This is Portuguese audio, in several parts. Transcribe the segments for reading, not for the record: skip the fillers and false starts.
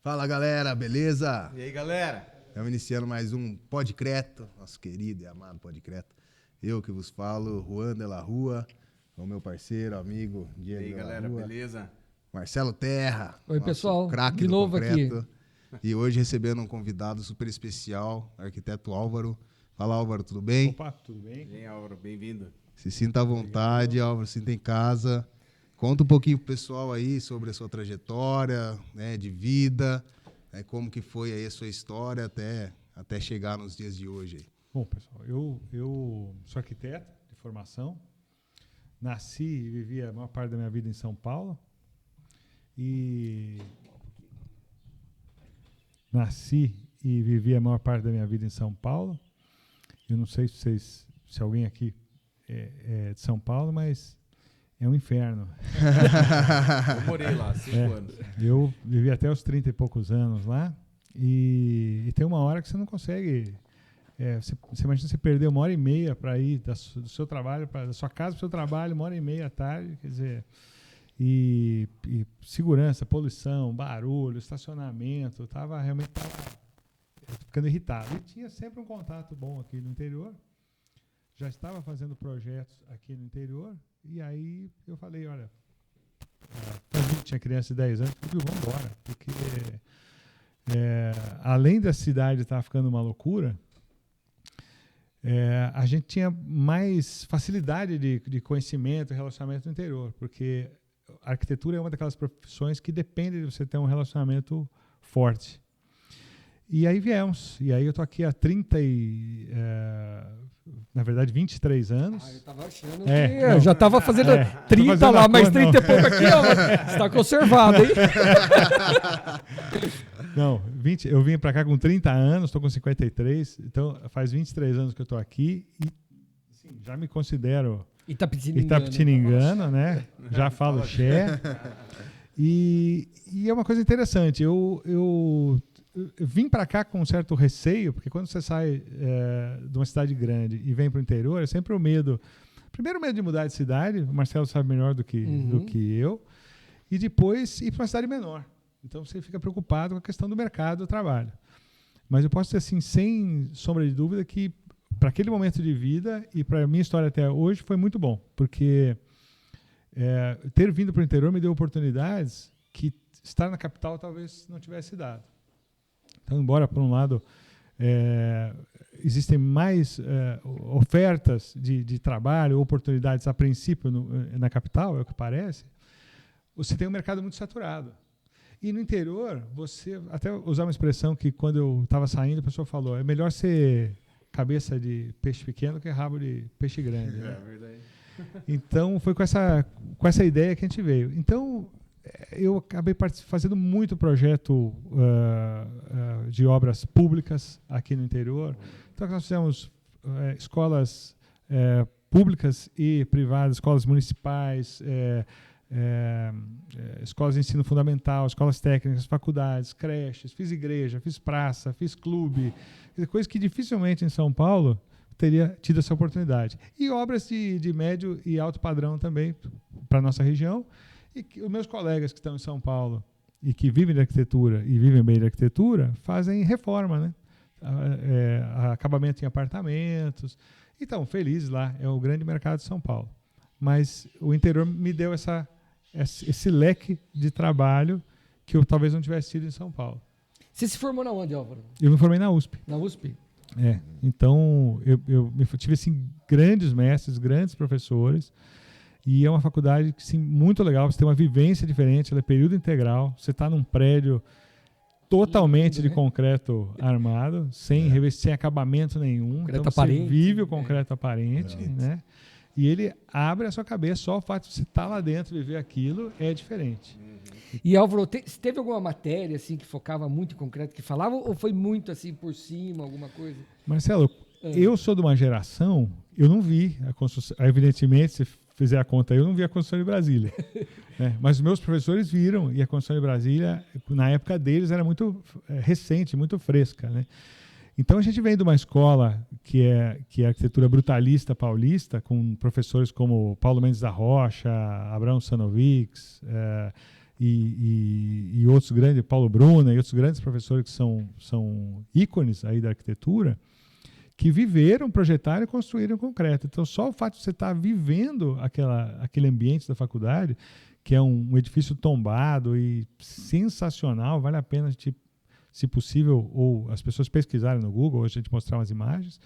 Fala galera, beleza? E aí galera? Estamos iniciando mais um Podcreto, nosso querido e amado Podcreto. Eu que vos falo, Juan de la Rua, o meu parceiro, amigo Diego E aí de la galera, Rua. beleza? Marcelo Terra, Oi, nosso pessoal, craque de do novo concreto. E hoje recebendo um convidado super especial, arquiteto Álvaro. Fala Álvaro, tudo bem? Opa, tudo bem? E aí Álvaro, bem-vindo. Se sinta à vontade, Álvaro, sinta em casa. Conta um pouquinho pro pessoal aí sobre a sua trajetória, né, de vida, né, como que foi aí a sua história até chegar nos dias de hoje. Aí. Bom, pessoal, eu sou arquiteto de formação, nasci e vivi a maior parte da minha vida em São Paulo Eu não sei se alguém aqui é de São Paulo, mas é um inferno. Eu morei lá 5 anos. Eu vivi até os 30 e poucos anos lá e tem uma hora que você não consegue. Você imagina você perder 1h30 para ir do seu trabalho, da sua casa para o seu trabalho, 1h30 à tarde, quer dizer, e segurança, poluição, barulho, estacionamento, realmente estava ficando irritado. E tinha sempre um contato bom aqui no interior, já estava fazendo projetos aqui no interior, e aí eu falei, olha, tinha criança de 10 anos, eu falei, vamos embora, porque além da cidade estar ficando uma loucura, a gente tinha mais facilidade de conhecimento e relacionamento no interior, porque a arquitetura é uma daquelas profissões que depende de você ter um relacionamento forte. E aí viemos. E aí eu tô aqui há 23 anos. Eu tava achando que eu já tava fazendo 30 fazendo lá, mais conta, 30 e pouco aqui, ó. Você tá conservado, hein? Não, eu vim para cá com 30 anos, estou com 53, então faz 23 anos que eu estou aqui e assim, já me considero Itapitiningano, né? Já falo xé. E é uma coisa interessante, eu vim para cá com um certo receio, porque quando você sai de uma cidade grande e vem para o interior, é sempre o medo. Primeiro o medo de mudar de cidade, o Marcelo sabe melhor do que eu, e depois ir para uma cidade menor. Então você fica preocupado com a questão do mercado do trabalho. Mas eu posso dizer assim, sem sombra de dúvida, que para aquele momento de vida e para a minha história até hoje foi muito bom, porque ter vindo para o interior me deu oportunidades que estar na capital talvez não tivesse dado. Então, embora, por um lado, existem mais ofertas de trabalho, oportunidades a princípio na capital, é o que parece, você tem um mercado muito saturado. E no interior, você, até usar uma expressão que quando eu estava saindo, a pessoa falou, é melhor ser cabeça de peixe pequeno que rabo de peixe grande. Né? É verdade. Então, foi com essa ideia que a gente veio. Então, eu acabei fazendo muito projeto de obras públicas aqui no interior. Então, nós fizemos escolas públicas e privadas, escolas municipais, escolas de ensino fundamental, escolas técnicas, faculdades, creches, fiz igreja, fiz praça, fiz clube, coisas que dificilmente em São Paulo teria tido essa oportunidade. E obras de médio e alto padrão também para a nossa região. E os meus colegas que estão em São Paulo e que vivem de arquitetura e vivem bem de arquitetura fazem reforma, né? Acabamento em apartamentos. Então, felizes lá, é o grande mercado de São Paulo. Mas o interior me deu esse leque de trabalho que eu talvez não tivesse tido em São Paulo. Você se formou na onde, Álvaro? Eu me formei na USP. Na USP? Então eu tive assim, grandes mestres, grandes professores, e é uma faculdade que, sim, muito legal, você tem uma vivência diferente, ela é período integral, você está num prédio totalmente de concreto armado, sem revestir, sem acabamento nenhum, Concreto então aparente, você vive o concreto aparente, né? E ele abre a sua cabeça, só o fato de você estar lá dentro e viver aquilo é diferente. E Álvaro, teve alguma matéria assim que focava muito em concreto, que falava, ou foi muito assim por cima, alguma coisa? Marcelo, eu sou de uma geração, eu não vi a construção, evidentemente, se fizer a conta, eu não vi a construção de Brasília. Né? Mas os meus professores viram, e a construção de Brasília, na época deles, era muito recente, muito fresca, né? Então a gente vem de uma escola que é a arquitetura brutalista paulista, com professores como Paulo Mendes da Rocha, Abraão Sanovics, e outros grandes, Paulo Bruna e outros grandes professores que são ícones aí da arquitetura, que viveram, projetaram e construíram concreto. Então, só o fato de você estar vivendo aquele ambiente da faculdade, que é um edifício tombado e sensacional, vale a pena, se possível, ou as pessoas pesquisarem no Google, ou a gente mostrar umas imagens.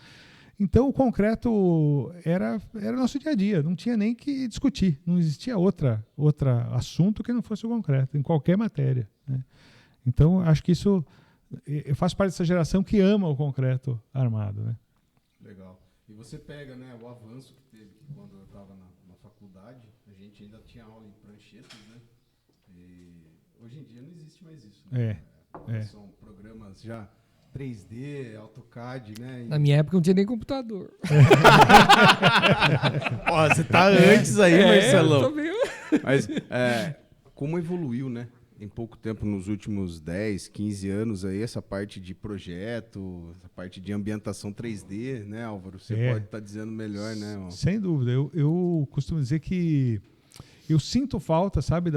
Então, o concreto era nosso dia a dia, não tinha nem que discutir, não existia outro assunto que não fosse o concreto, em qualquer matéria, né? Então, acho que isso, eu faço parte dessa geração que ama o concreto armado, né? Legal. E você pega, né, o avanço que teve quando eu estava na faculdade, a gente ainda tinha aula em pranchetas, né? E hoje em dia não existe mais isso, né? São programas já 3D, AutoCAD, né? Na minha época não tinha nem computador. Ó, você tá antes aí, Marcelão. Eu tô meio... Mas como evoluiu, né? Em pouco tempo, nos últimos 10, 15 anos aí, essa parte de projeto, essa parte de ambientação 3D, né, Álvaro? Você pode estar dizendo melhor, né? Sem dúvida. Eu costumo dizer que eu sinto falta, sabe,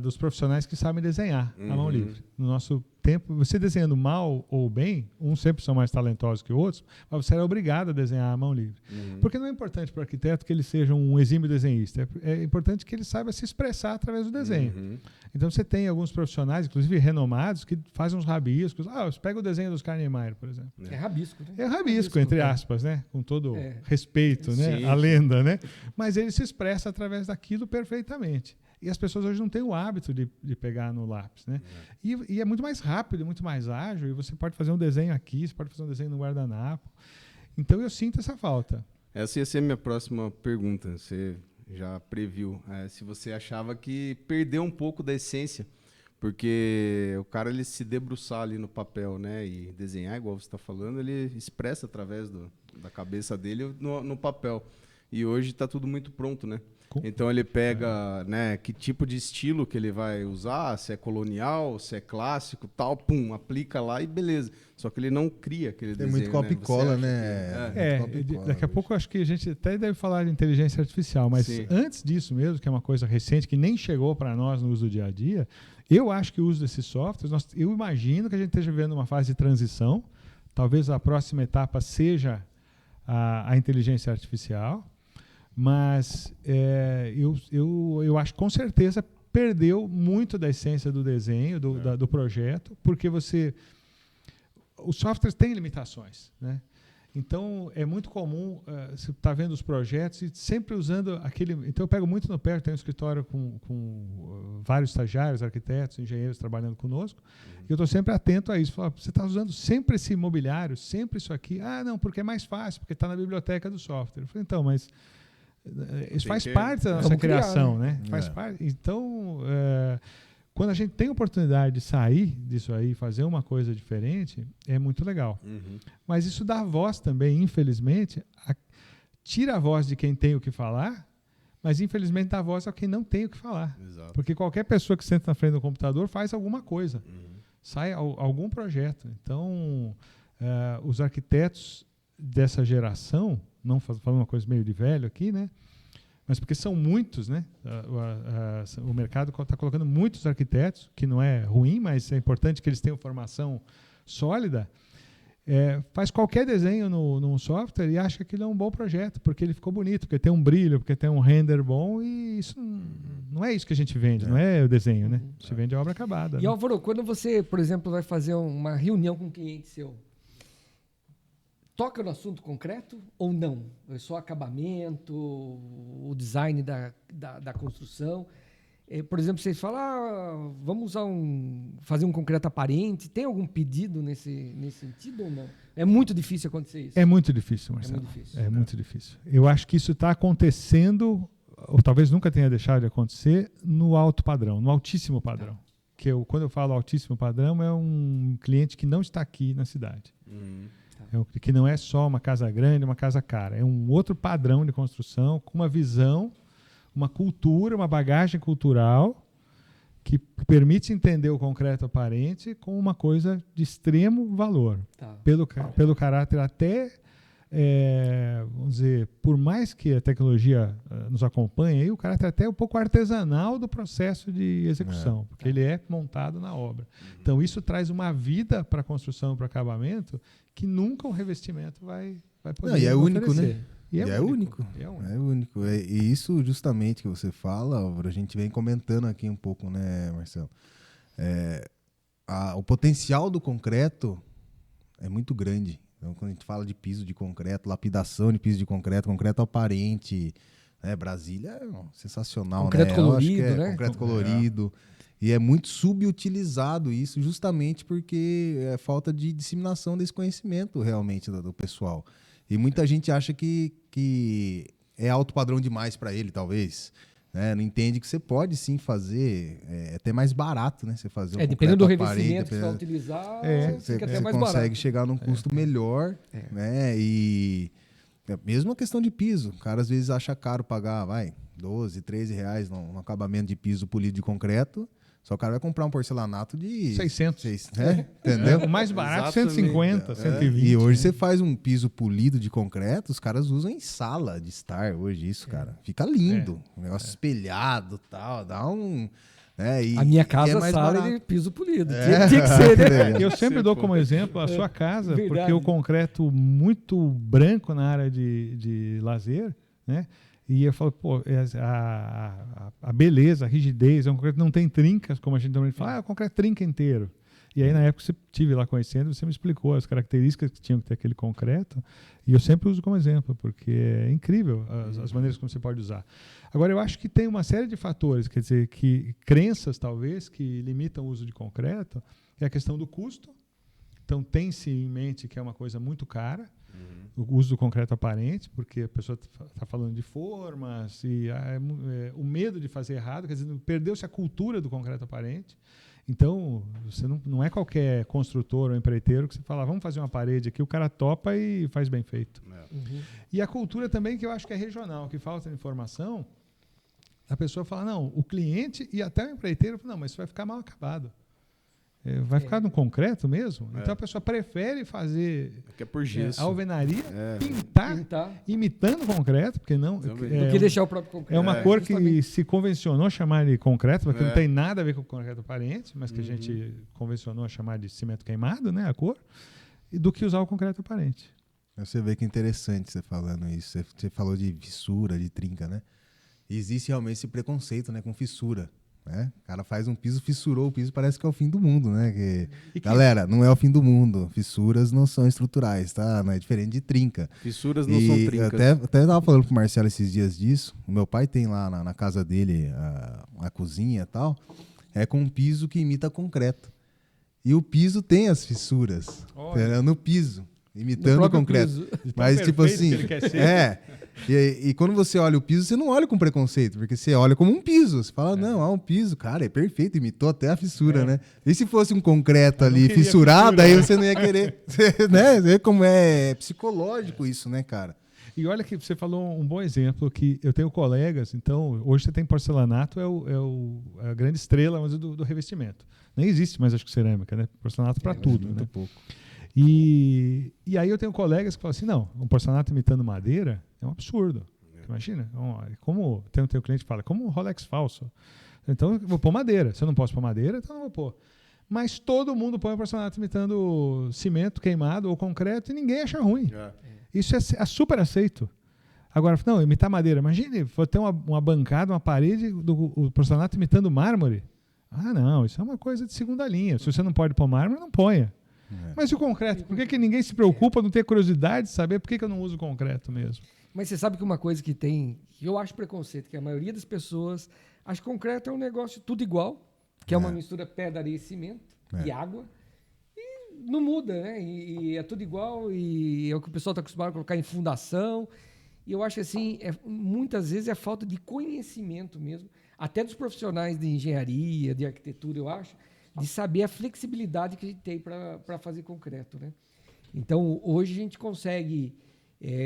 dos profissionais que sabem desenhar à mão livre. No nosso tempo, você desenhando mal ou bem, uns sempre são mais talentosos que outros, mas você era obrigado a desenhar à mão livre. Porque não é importante para o arquiteto que ele seja um exímio desenhista, é importante que ele saiba se expressar através do desenho. Então você tem alguns profissionais, inclusive renomados, que fazem uns rabiscos. Você pega o desenho dos Niemeyer, por exemplo. É rabisco, né? É rabisco, entre aspas, né? Com todo respeito, né? Sim, a lenda, né? Mas ele se expressa através daquilo perfeitamente. E as pessoas hoje não têm o hábito de pegar no lápis, né? E é muito mais rápido, muito mais ágil, e você pode fazer um desenho aqui, você pode fazer um desenho no guardanapo. Então eu sinto essa falta. Essa ia ser a minha próxima pergunta. Você já previu. Se você achava que perdeu um pouco da essência, porque o cara ele se debruçar ali no papel, né, e desenhar, igual você está falando, ele expressa através da cabeça dele no papel. E hoje está tudo muito pronto, né? Então ele pega, né, que tipo de estilo que ele vai usar, se é colonial, se é clássico, tal, pum, aplica lá e beleza. Só que ele não cria aquele desenho. Tem muito copy-cola, né? Daqui a pouco acho que a gente até deve falar de inteligência artificial, mas antes disso mesmo, que é uma coisa recente, que nem chegou para nós no uso do dia a dia, eu acho que o uso desses softwares, eu imagino que a gente esteja vivendo uma fase de transição, talvez a próxima etapa seja a inteligência artificial, mas eu acho que com certeza perdeu muito da essência do desenho, do projeto, porque os softwares têm limitações, né? Então é muito comum você estar vendo os projetos e sempre usando aquele. Então eu pego muito no pé, eu tenho um escritório com vários estagiários, arquitetos, engenheiros trabalhando conosco, e eu estou sempre atento a isso. Falo, você está usando sempre esse imobiliário, sempre isso aqui? Não, porque é mais fácil, porque está na biblioteca do software. Eu falei, então, mas isso faz parte da nossa criação, né? Faz parte. Então, quando a gente tem a oportunidade de sair disso aí, fazer uma coisa diferente, é muito legal. Mas isso dá voz também, infelizmente, tira a voz de quem tem o que falar, mas infelizmente dá voz a quem não tem o que falar. Exato. Porque qualquer pessoa que senta na frente do computador faz alguma coisa, sai algum projeto. Então, os arquitetos dessa geração, não falando uma coisa meio de velho aqui, né? Mas porque são muitos, né? O mercado está colocando muitos arquitetos, que não é ruim, mas é importante que eles tenham formação sólida. Faz qualquer desenho num software e acha que aquilo é um bom projeto, porque ele ficou bonito, porque tem um brilho, porque tem um render bom, e isso não é isso que a gente vende, não é o desenho, né? A gente vende a obra acabada. E, Álvaro, quando você, por exemplo, vai fazer uma reunião com um cliente seu, toca no assunto concreto ou não? É só acabamento, o design da construção? Por exemplo, vocês falam, vamos fazer um concreto aparente. Tem algum pedido nesse sentido ou não? É muito difícil acontecer isso. É muito difícil, Marcelo. É muito difícil. É muito difícil. Eu acho que isso está acontecendo, ou talvez nunca tenha deixado de acontecer, no alto padrão, no altíssimo padrão. Quando eu falo altíssimo padrão, é um cliente que não está aqui na cidade. Que não é só uma casa grande, uma casa cara. É um outro padrão de construção, com uma visão, uma cultura, uma bagagem cultural que permite entender o concreto aparente como uma coisa de extremo valor. Pelo caráter até vamos dizer, por mais que a tecnologia nos acompanhe, aí o caráter até um pouco artesanal do processo de execução, porque ele é montado na obra. Então, isso traz uma vida para a construção e para o acabamento que nunca um revestimento vai poder oferecer. E é único, né? E é único. É único. E isso justamente que você fala, Álvaro, a gente vem comentando aqui um pouco, né, Marcelo? O potencial do concreto é muito grande. Então, quando a gente fala de piso de concreto, lapidação de piso de concreto aparente, né? Brasília é sensacional, concreto né? colorido, né? Concreto colorido. E é muito subutilizado isso justamente porque é falta de disseminação desse conhecimento realmente do pessoal. E muita gente acha que é alto padrão demais para ele, talvez. Né? Não entende que você pode sim fazer, até mais barato, né? Você fazer dependendo do revestimento que você vai utilizar, fica até mais barato. Você consegue chegar num custo melhor, né? E mesmo a questão de piso. O cara às vezes acha caro pagar, R$12, R$13 num acabamento de piso polido de concreto. Só o cara vai comprar um porcelanato de 600. Entendeu? O mais barato, 150, 120. E hoje você faz um piso polido de concreto, os caras usam em sala de estar hoje isso, cara. Fica lindo. Um negócio espelhado e tal. Dá um... a minha casa é sala de piso polido. Tinha que ser, né? Eu sempre dou como exemplo a sua casa, porque o concreto muito branco na área de lazer, né? E eu falo, a beleza, a rigidez, é um concreto que não tem trincas, como a gente normalmente fala, o concreto trinca inteiro. E aí, na época que você estive lá conhecendo, você me explicou as características que tinham que ter aquele concreto, e eu sempre uso como exemplo, porque é incrível as maneiras como você pode usar. Agora, eu acho que tem uma série de fatores, quer dizer, crenças, talvez, que limitam o uso de concreto, é a questão do custo. Então, tem-se em mente que é uma coisa muito cara, o uso do concreto aparente, porque a pessoa está falando de formas, e o medo de fazer errado, quer dizer, perdeu-se a cultura do concreto aparente. Então, você não é qualquer construtor ou empreiteiro que você fala, vamos fazer uma parede aqui, o cara topa e faz bem feito. E a cultura também, que eu acho que é regional, que falta de informação, a pessoa fala, não, o cliente e até o empreiteiro, não, mas isso vai ficar mal acabado. Vai ficar no concreto mesmo? Então a pessoa prefere fazer por gesso. Alvenaria, pintar, imitando concreto, porque não. Do que deixar o próprio concreto. É uma cor que se convencionou chamar de concreto, porque não tem nada a ver com o concreto aparente, mas que a gente convencionou chamar de cimento queimado, né? A cor, e do que usar o concreto aparente. Você vê que é interessante você falando isso. Você falou de fissura, de trinca, né? Existe realmente esse preconceito, né, com fissura. Né? O cara faz um piso, fissurou o piso, parece que é o fim do mundo, né? Galera, não é o fim do mundo. Fissuras não são estruturais, tá? Não é diferente de trinca. Fissuras não são trincas. Eu até tava falando pro Marcelo esses dias disso. O meu pai tem lá na casa dele a cozinha e tal. É com um piso que imita concreto. E o piso tem as fissuras. No piso. Imitando o concreto. Mas tipo assim, e quando você olha o piso, você não olha com preconceito, porque você olha como um piso. Você fala, não, um piso, cara, é perfeito, imitou até a fissura, né? E se fosse um concreto ali fissurado, aí você não ia querer, né? Vê como é psicológico isso, né, cara? E olha que você falou um bom exemplo, que eu tenho colegas, então, hoje você tem porcelanato, é a grande estrela do revestimento. Nem existe mais, acho que, cerâmica, né? Porcelanato para tudo, muito né? pouco. E aí eu tenho colegas que falam assim, não, um porcelanato imitando madeira é um absurdo. Imagina, como tem um cliente que fala, como um Rolex falso. Então eu vou pôr madeira. Se eu não posso pôr madeira, então eu não vou pôr. Mas todo mundo põe um porcelanato imitando cimento queimado ou concreto e ninguém acha ruim. Isso é super aceito. Agora, não, imitar madeira. Imagine, vou ter uma bancada, uma parede do porcelanato imitando mármore. Ah, não, isso é uma coisa de segunda linha. Se você não pode pôr mármore, não ponha. Mas e o concreto? Por que ninguém se preocupa, não ter curiosidade de saber por que eu não uso concreto mesmo? Mas você sabe que uma coisa que eu acho preconceito, que a maioria das pessoas acha que concreto é um negócio tudo igual, que é uma mistura pedra, areia e cimento e água, e não muda, né? E é tudo igual, e é o que o pessoal está acostumado a colocar em fundação. E eu acho assim, muitas vezes é falta de conhecimento mesmo, até dos profissionais de engenharia, de arquitetura, eu acho, de saber a flexibilidade que a gente tem para fazer concreto, né? Então, hoje a gente consegue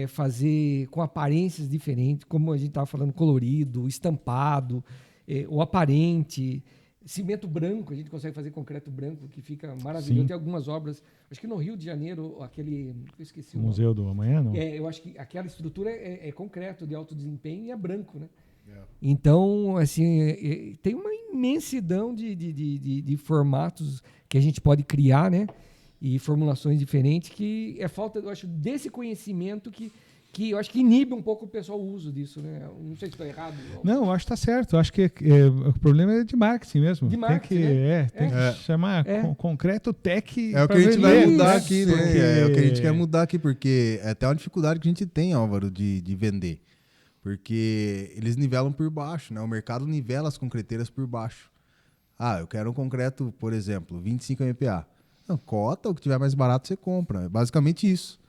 fazer com aparências diferentes, como a gente estava falando, colorido, estampado, o aparente, cimento branco, a gente consegue fazer concreto branco, que fica maravilhoso. Sim. Tem algumas obras, acho que no Rio de Janeiro, aquele... Eu esqueci o Museu do Amanhã, não? eu acho que aquela estrutura é concreto, de alto desempenho e é branco, né? Então, assim, tem uma imensidão de formatos que a gente pode criar, né? E formulações diferentes, que é falta, eu acho, desse conhecimento que eu acho que inibe um pouco o pessoal o uso disso, né? Não sei se estou errado. Não, eu acho que está certo. Eu acho que o problema é de marketing mesmo. De marketing, tem que chamar concreto tech. É o que a gente vai mudar aqui, né? Porque... É o que a gente quer mudar aqui, porque é até uma dificuldade que a gente tem, Álvaro, de vender. Porque eles nivelam por baixo, né? O mercado nivela as concreteiras por baixo. Eu quero um concreto, por exemplo, 25 MPa. Não, cota, o que tiver mais barato você compra. É basicamente isso.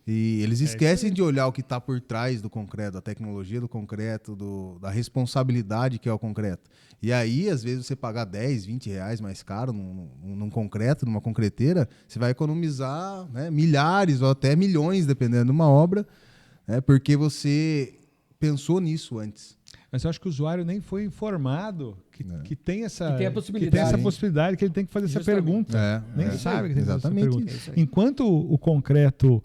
E eles esquecem de olhar o que está por trás do concreto, da tecnologia do concreto, da responsabilidade que é o concreto. E aí, às vezes, você pagar 10, 20 reais mais caro num concreto, numa concreteira, você vai economizar, né, milhares ou até milhões, dependendo de uma obra, né, porque você pensou nisso antes. Mas eu acho que o usuário nem foi informado que tem essa possibilidade, que ele tem que fazer essa pergunta. Nem sabe que tem que fazer essa pergunta. Enquanto o concreto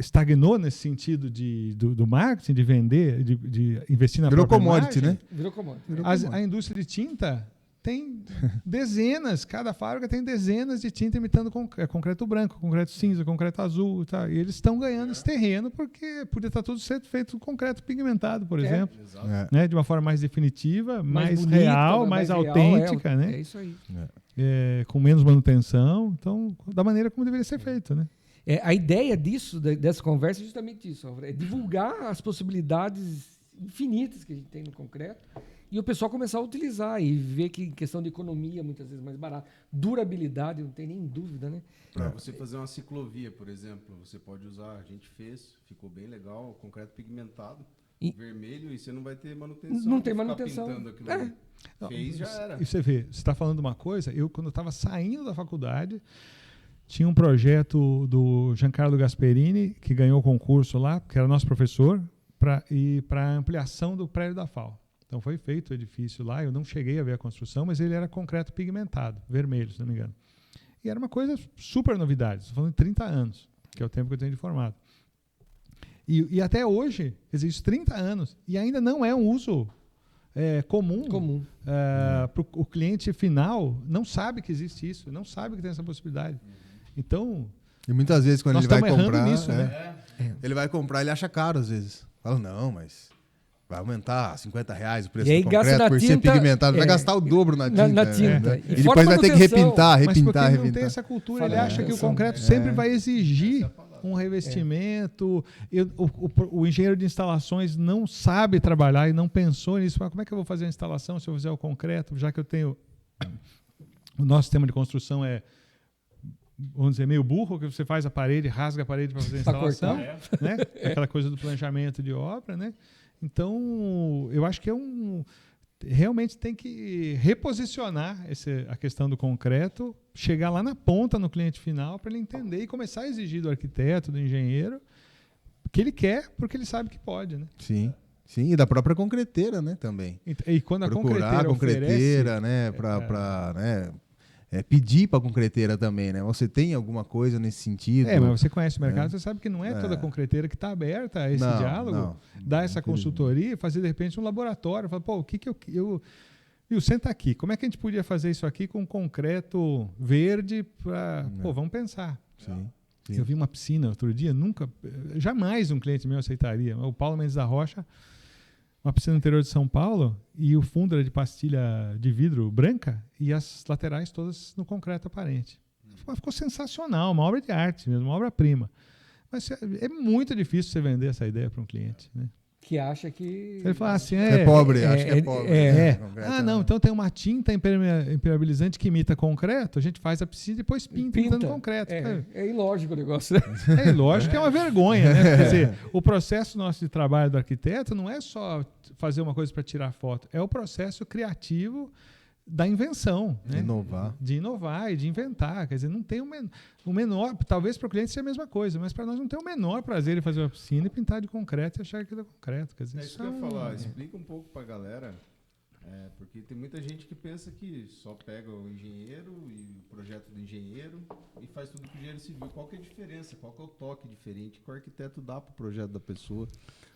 estagnou nesse sentido do marketing, de vender, de investir na própria commodity, imagem, né? Virou commodity. A indústria de tinta tem dezenas, cada fábrica tem dezenas de tinta imitando concreto branco, concreto cinza, concreto azul. Tá? E eles estão ganhando esse terreno porque podia estar tudo sendo feito com concreto pigmentado, por exemplo. Né? De uma forma mais definitiva, mais bonita, real, mais autêntica. Né? É isso aí. Com menos manutenção. Então, da maneira como deveria ser feito. Né? A ideia dessa conversa é justamente isso, é divulgar as possibilidades infinitas que a gente tem no concreto e o pessoal começar a utilizar e ver que em questão de economia, muitas vezes mais barato, durabilidade, não tem nem dúvida, né? Para você fazer uma ciclovia, por exemplo, você pode usar, a gente fez, ficou bem legal, concreto pigmentado, vermelho, e você não vai ter manutenção. Não tem manutenção. Fez, já era. E você vê, você está falando uma coisa, quando eu estava saindo da faculdade, tinha um projeto do Giancarlo Gasperini, que ganhou o concurso lá, que era nosso professor, para ampliação do prédio da FAO. Então foi feito o edifício lá, eu não cheguei a ver a construção, mas ele era concreto pigmentado, vermelho, se não me engano. E era uma coisa super novidade, estou falando de 30 anos, que é o tempo que eu tenho de formado. E até hoje, quer dizer, isso 30 anos, e ainda não é um uso comum. O cliente final não sabe que existe isso, não sabe que tem essa possibilidade. Então, e muitas vezes quando ele vai comprar, nisso, ele vai comprar, ele acha caro às vezes. Fala, não, mas vai aumentar R$50 o preço do concreto por ser pigmentado. Vai gastar o dobro na tinta. E depois vai ter que repintar. Mas porque ele não tem essa cultura, ele acha que o concreto sempre vai exigir um revestimento. O engenheiro de instalações não sabe trabalhar e não pensou nisso. Como é que eu vou fazer a instalação se eu fizer o concreto, já que eu tenho... O nosso sistema de construção vamos dizer, meio burro, que você faz a parede, rasga a parede para fazer a instalação, né? Aquela coisa do planejamento de obra, né? Então, eu acho que realmente tem que reposicionar a questão do concreto, chegar lá na ponta no cliente final para ele entender e começar a exigir do arquiteto, do engenheiro, que ele quer, porque ele sabe que pode, né? Sim. Sim, e da própria concreteira, né, também. E quando procurar a concreteira, né, pedir para a concreteira também, né? Você tem alguma coisa nesse sentido? Mas você conhece o mercado, você sabe que não é toda concreteira que está aberta a esse diálogo, dar essa consultoria, fazer de repente um laboratório, falar, o que eu viu, senta aqui, como é que a gente podia fazer isso aqui com concreto verde para, vamos pensar. Sim. Eu vi uma piscina outro dia, jamais um cliente meu aceitaria, o Paulo Mendes da Rocha, uma piscina no interior de São Paulo, e o fundo era de pastilha de vidro branca e as laterais todas no concreto aparente. Ficou sensacional, uma obra de arte mesmo, uma obra-prima. Mas é muito difícil você vender essa ideia para um cliente, né? Que acha que... Ele fala assim, é pobre, acho que é pobre. Não, então tem uma tinta impermeabilizante que imita concreto, a gente faz a piscina e depois pinta no concreto. É ilógico o negócio. É ilógico, é uma vergonha, né? Quer dizer, o processo nosso de trabalho do arquiteto não é só fazer uma coisa para tirar foto, é o processo criativo da invenção, de inovar. De inovar e de inventar. Quer dizer, não tem o menor... Talvez para o cliente seja a mesma coisa, mas para nós não tem o menor prazer em fazer uma piscina e pintar de concreto e achar que aquilo é concreto. Quer dizer, isso que eu ia falar. Explica um pouco para a galera Porque tem muita gente que pensa que só pega o engenheiro e o projeto do engenheiro e faz tudo com o engenheiro civil. Qual que é a diferença? Qual que é o toque diferente que o arquiteto dá para o projeto da pessoa?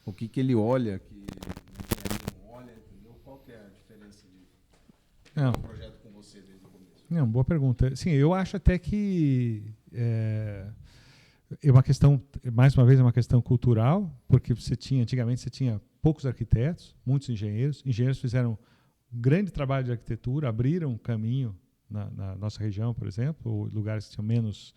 O que ele olha que o engenheiro não olha, entendeu? Qual que é a diferença de um projeto com você desde o começo? Não, boa pergunta. Sim, eu acho até que é uma questão, mais uma vez, é uma questão cultural, porque antigamente você tinha poucos arquitetos, muitos engenheiros. Engenheiros fizeram um grande trabalho de arquitetura, abriram caminho na nossa região, por exemplo, ou lugares que tinham menos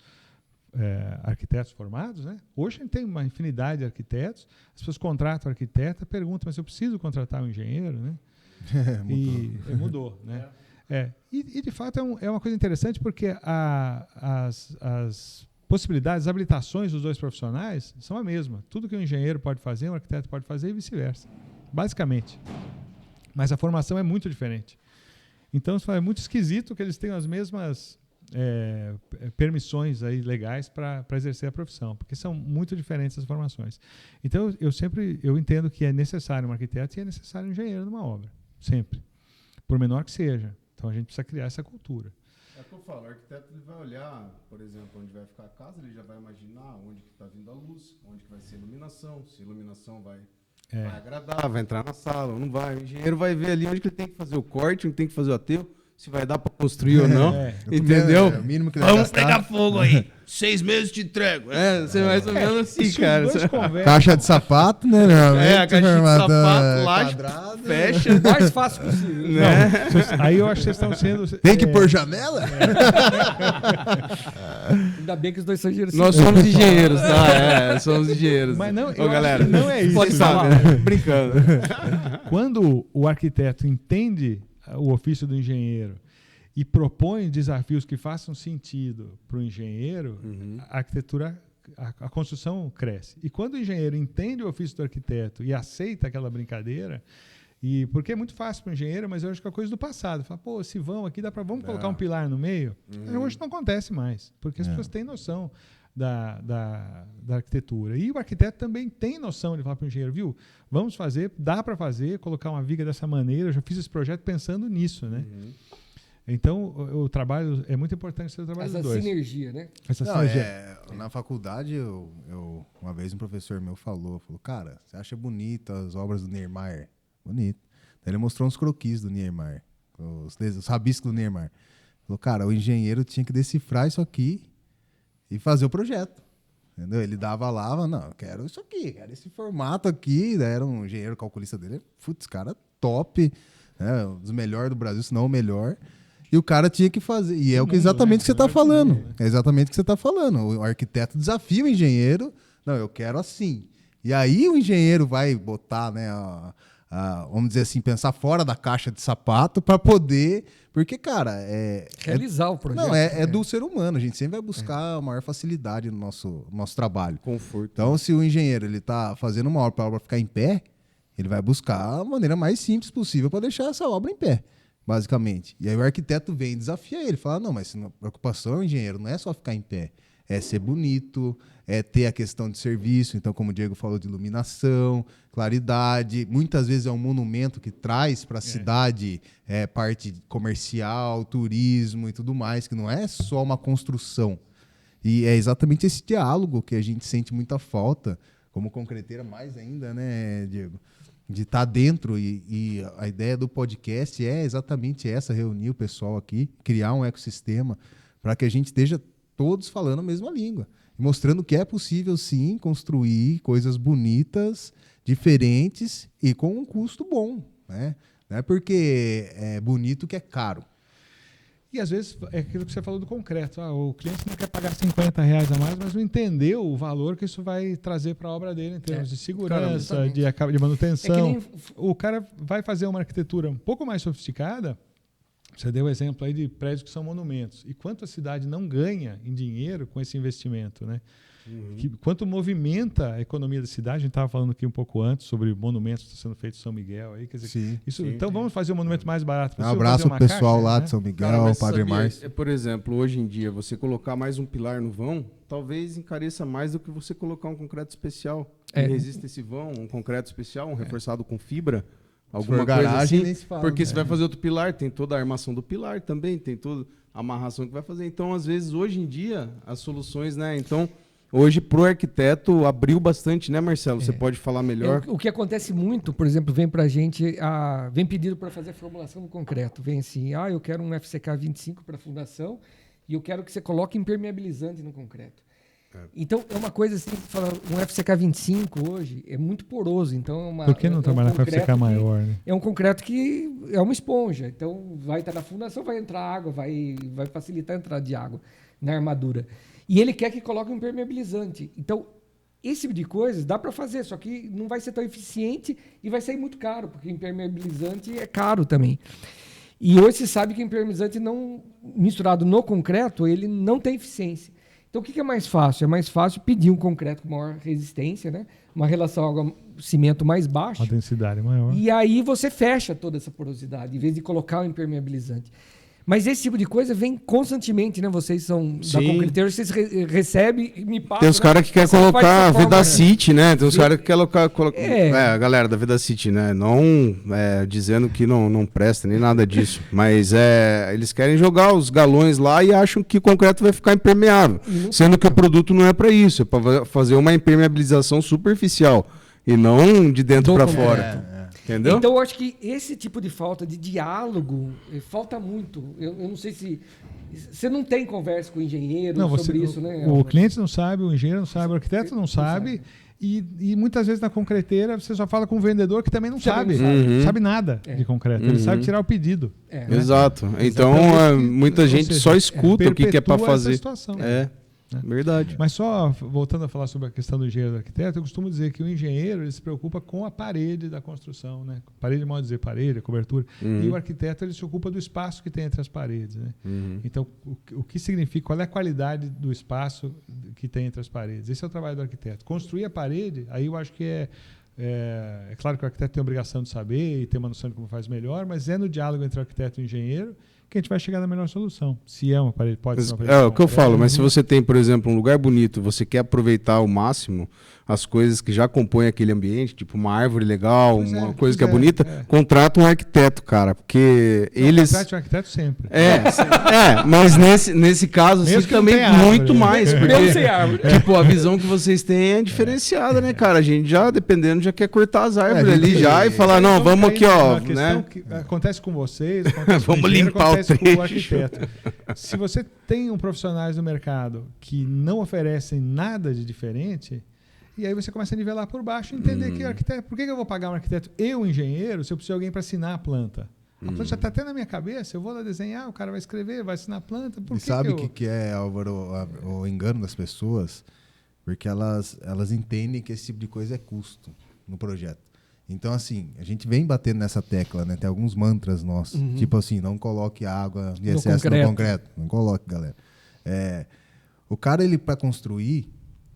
arquitetos formados, né? Hoje a gente tem uma infinidade de arquitetos, as pessoas contratam arquiteto, perguntam, mas eu preciso contratar um engenheiro, né? Mudou, né? E de fato é uma coisa interessante porque as possibilidades, as habilitações dos dois profissionais são a mesma. Tudo que um engenheiro pode fazer, um arquiteto pode fazer e vice-versa, basicamente. Mas a formação é muito diferente. Então, é muito esquisito que eles tenham as mesmas permissões aí legais para exercer a profissão, porque são muito diferentes as formações. Então, eu entendo que é necessário um arquiteto e é necessário um engenheiro numa obra, sempre, por menor que seja. Então, a gente precisa criar essa cultura. É o que eu falo, o arquiteto ele vai olhar, por exemplo, onde vai ficar a casa, ele já vai imaginar onde que está vindo a luz, onde que vai ser a iluminação, se a iluminação vai agradar, vai entrar na sala ou não vai. O engenheiro vai ver ali onde que ele tem que fazer o corte, onde tem que fazer o aterro, se vai dar para construir ou não. Entendeu? Mínimo que vamos pegar fogo aí. 6 meses de entrego. Você mais ou menos assim, cara. Caixa de sapato, né? A caixa de sapato, laje, fecha. O mais fácil possível. Não, aí eu acho que vocês estão sendo... Tem que pôr janela? Ainda bem que os dois são engenheiros. Nós somos engenheiros, tá? Somos engenheiros. Mas não, galera, não é isso. Pode saber, brincando. Quando o arquiteto entende o ofício do engenheiro e propõe desafios que façam sentido para o engenheiro, a arquitetura, a construção cresce. E quando o engenheiro entende o ofício do arquiteto e aceita aquela brincadeira, porque é muito fácil para o engenheiro, mas eu acho que é coisa do passado. Fala, pô, esse vão aqui, vamos colocar um pilar no meio? Hoje não acontece mais, porque as pessoas têm noção da arquitetura. E o arquiteto também tem noção de falar para o engenheiro, viu? Vamos fazer, dá para fazer, colocar uma viga dessa maneira, eu já fiz esse projeto pensando nisso, né? Então, o trabalho, é muito importante ser o trabalho dos dois. Essa sinergia, né? Essa sinergia. Na faculdade, uma vez um professor meu falou, cara, você acha bonita as obras do Niemeyer? Bonito. Daí ele mostrou uns croquis do Niemeyer, os rabiscos do Niemeyer. Falou, cara, o engenheiro tinha que decifrar isso aqui e fazer o projeto. Entendeu? Ele dava lá, não, eu quero isso aqui, quero esse formato aqui. Daí era um engenheiro calculista dele, cara top, né, um dos melhores do Brasil, se não o melhor. E o cara tinha que fazer. E é exatamente o que você está falando. É exatamente o que você está falando. O arquiteto desafia o engenheiro, não, eu quero assim. E aí o engenheiro vai botar, né, vamos dizer assim, pensar fora da caixa de sapato para poder... Porque, cara... realizar o projeto. Não, do ser humano. A gente sempre vai buscar a maior facilidade no nosso trabalho. Conforto. Então, se o engenheiro está fazendo uma obra para a obra ficar em pé, ele vai buscar a maneira mais simples possível para deixar essa obra em pé, basicamente. E aí o arquiteto vem e desafia ele. Fala, não, mas a preocupação do engenheiro não é só ficar em pé. É ser bonito, é ter a questão de serviço. Então, como o Diego falou, de iluminação, claridade. Muitas vezes é um monumento que traz para a cidade parte comercial, turismo e tudo mais, que não é só uma construção. E é exatamente esse diálogo que a gente sente muita falta, como concreteira mais ainda, né, Diego? De estar dentro. E a ideia do podcast é exatamente essa, reunir o pessoal aqui, criar um ecossistema para que a gente esteja todos falando a mesma língua, mostrando que é possível, sim, construir coisas bonitas, diferentes e com um custo bom, né? Não é porque é bonito que é caro. E às vezes é aquilo que você falou do concreto. O cliente não quer pagar R$50 a mais, mas não entendeu o valor que isso vai trazer para a obra dele em termos de segurança, de manutenção. O cara vai fazer uma arquitetura um pouco mais sofisticada. Você deu o exemplo aí de prédios que são monumentos. E quanto a cidade não ganha em dinheiro com esse investimento, né? Quanto movimenta a economia da cidade. A gente estava falando aqui um pouco antes sobre monumentos que estão sendo feitos em São Miguel. Aí, quer dizer, então vamos fazer um monumento mais barato. Um abraço para o pessoal lá de São Miguel, Padre Márcio. Por exemplo, hoje em dia, você colocar mais um pilar no vão, talvez encareça mais do que você colocar um concreto especial. Que resista esse vão, um concreto especial, um reforçado com fibra. alguma garagem, coisa assim, nem se fala, porque né? você vai fazer outro pilar, tem toda a armação do pilar também, tem toda a amarração que vai fazer. Então, às vezes, hoje em dia, as soluções, né? Então, hoje, pro arquiteto, abriu bastante, né, Marcelo? Você pode falar melhor? O que acontece muito, por exemplo, vem pra gente, vem pedido para fazer a formulação do concreto. Vem assim, eu quero um FCK 25 para fundação e eu quero que você coloque impermeabilizante no concreto. Então, é uma coisa assim, um FCK 25 hoje é muito poroso. Então Por que não trabalhar com FCK maior? Né? É um concreto que é uma esponja. Então, vai estar na fundação, vai entrar água, vai facilitar a entrada de água na armadura. E ele quer que coloque um impermeabilizante. Então, esse tipo de coisas dá para fazer, só que não vai ser tão eficiente e vai sair muito caro, porque impermeabilizante é caro também. E hoje se sabe que impermeabilizante não misturado no concreto, ele não tem eficiência. Então, o que é mais fácil? É mais fácil pedir um concreto com maior resistência, né? Uma relação água-cimento mais baixa. A densidade maior. E aí você fecha toda essa porosidade, em vez de colocar o impermeabilizante. Mas esse tipo de coisa vem constantemente, né? Vocês são da concreteira, vocês recebem e me passam. Tem os caras que querem colocar a Vedacity, né? Tem os caras que querem colocar. A galera da Vedacity, né? Não dizendo que não presta, nem nada disso. Mas eles querem jogar os galões lá e acham que o concreto vai ficar impermeável. Sendo que o produto não é para isso, é para fazer uma impermeabilização superficial e não de dentro para fora. Entendeu? Então, eu acho que esse tipo de falta de diálogo falta muito. Eu não sei se... Você não tem conversa com o engenheiro sobre isso, né? O cliente não sabe, o engenheiro não sabe, o arquiteto não sabe. E muitas vezes na concreteira você só fala com o vendedor que também não sabe. Sabe nada de concreto. Ele sabe tirar o pedido. Né? Exato. Então, muita gente só escuta o que é para fazer. Verdade. Mas só voltando a falar sobre a questão do engenheiro e do arquiteto, eu costumo dizer que o engenheiro ele se preocupa com a parede da construção, né? Parede, modo de dizer, parede, cobertura. E o arquiteto ele se ocupa do espaço que tem entre as paredes, né? Então, o que significa, qual é a qualidade do espaço que tem entre as paredes? Esse é o trabalho do arquiteto. Construir a parede, aí eu acho que é claro que o arquiteto tem a obrigação de saber e ter uma noção de como faz melhor, mas é no diálogo entre o arquiteto e o engenheiro que a gente vai chegar na melhor solução. Se é uma parede, pode ser uma parede. É o que eu falo, mas se você tem, por exemplo, um lugar bonito, você quer aproveitar ao máximo as coisas que já compõem aquele ambiente, tipo uma árvore legal, uma coisa que é bonita, contrata um arquiteto, cara, porque eles... Contrata um arquiteto sempre. Mas nesse caso, assim, também muito mais, porque, tipo, a visão que vocês têm é diferenciada, né, cara? A gente já, dependendo, já quer cortar as árvores ali já e falar, não, vamos aqui, ó, né? Que acontece com vocês, acontece vamos com limpar o com o arquiteto. Se você tem profissionais no mercado que não oferecem nada de diferente, e aí você começa a nivelar por baixo e entender que o arquiteto, por que eu vou pagar um arquiteto e um engenheiro se eu preciso de alguém para assinar a planta? A planta já está até na minha cabeça, eu vou lá desenhar, o cara vai escrever, vai assinar a planta. Por que sabe o que é, Álvaro, o engano das pessoas? Porque elas entendem que esse tipo de coisa é custo no projeto. Então, assim, a gente vem batendo nessa tecla, né? Tem alguns mantras nossos. Tipo assim, não coloque água de excesso no concreto. Não coloque, galera. O cara, ele para construir,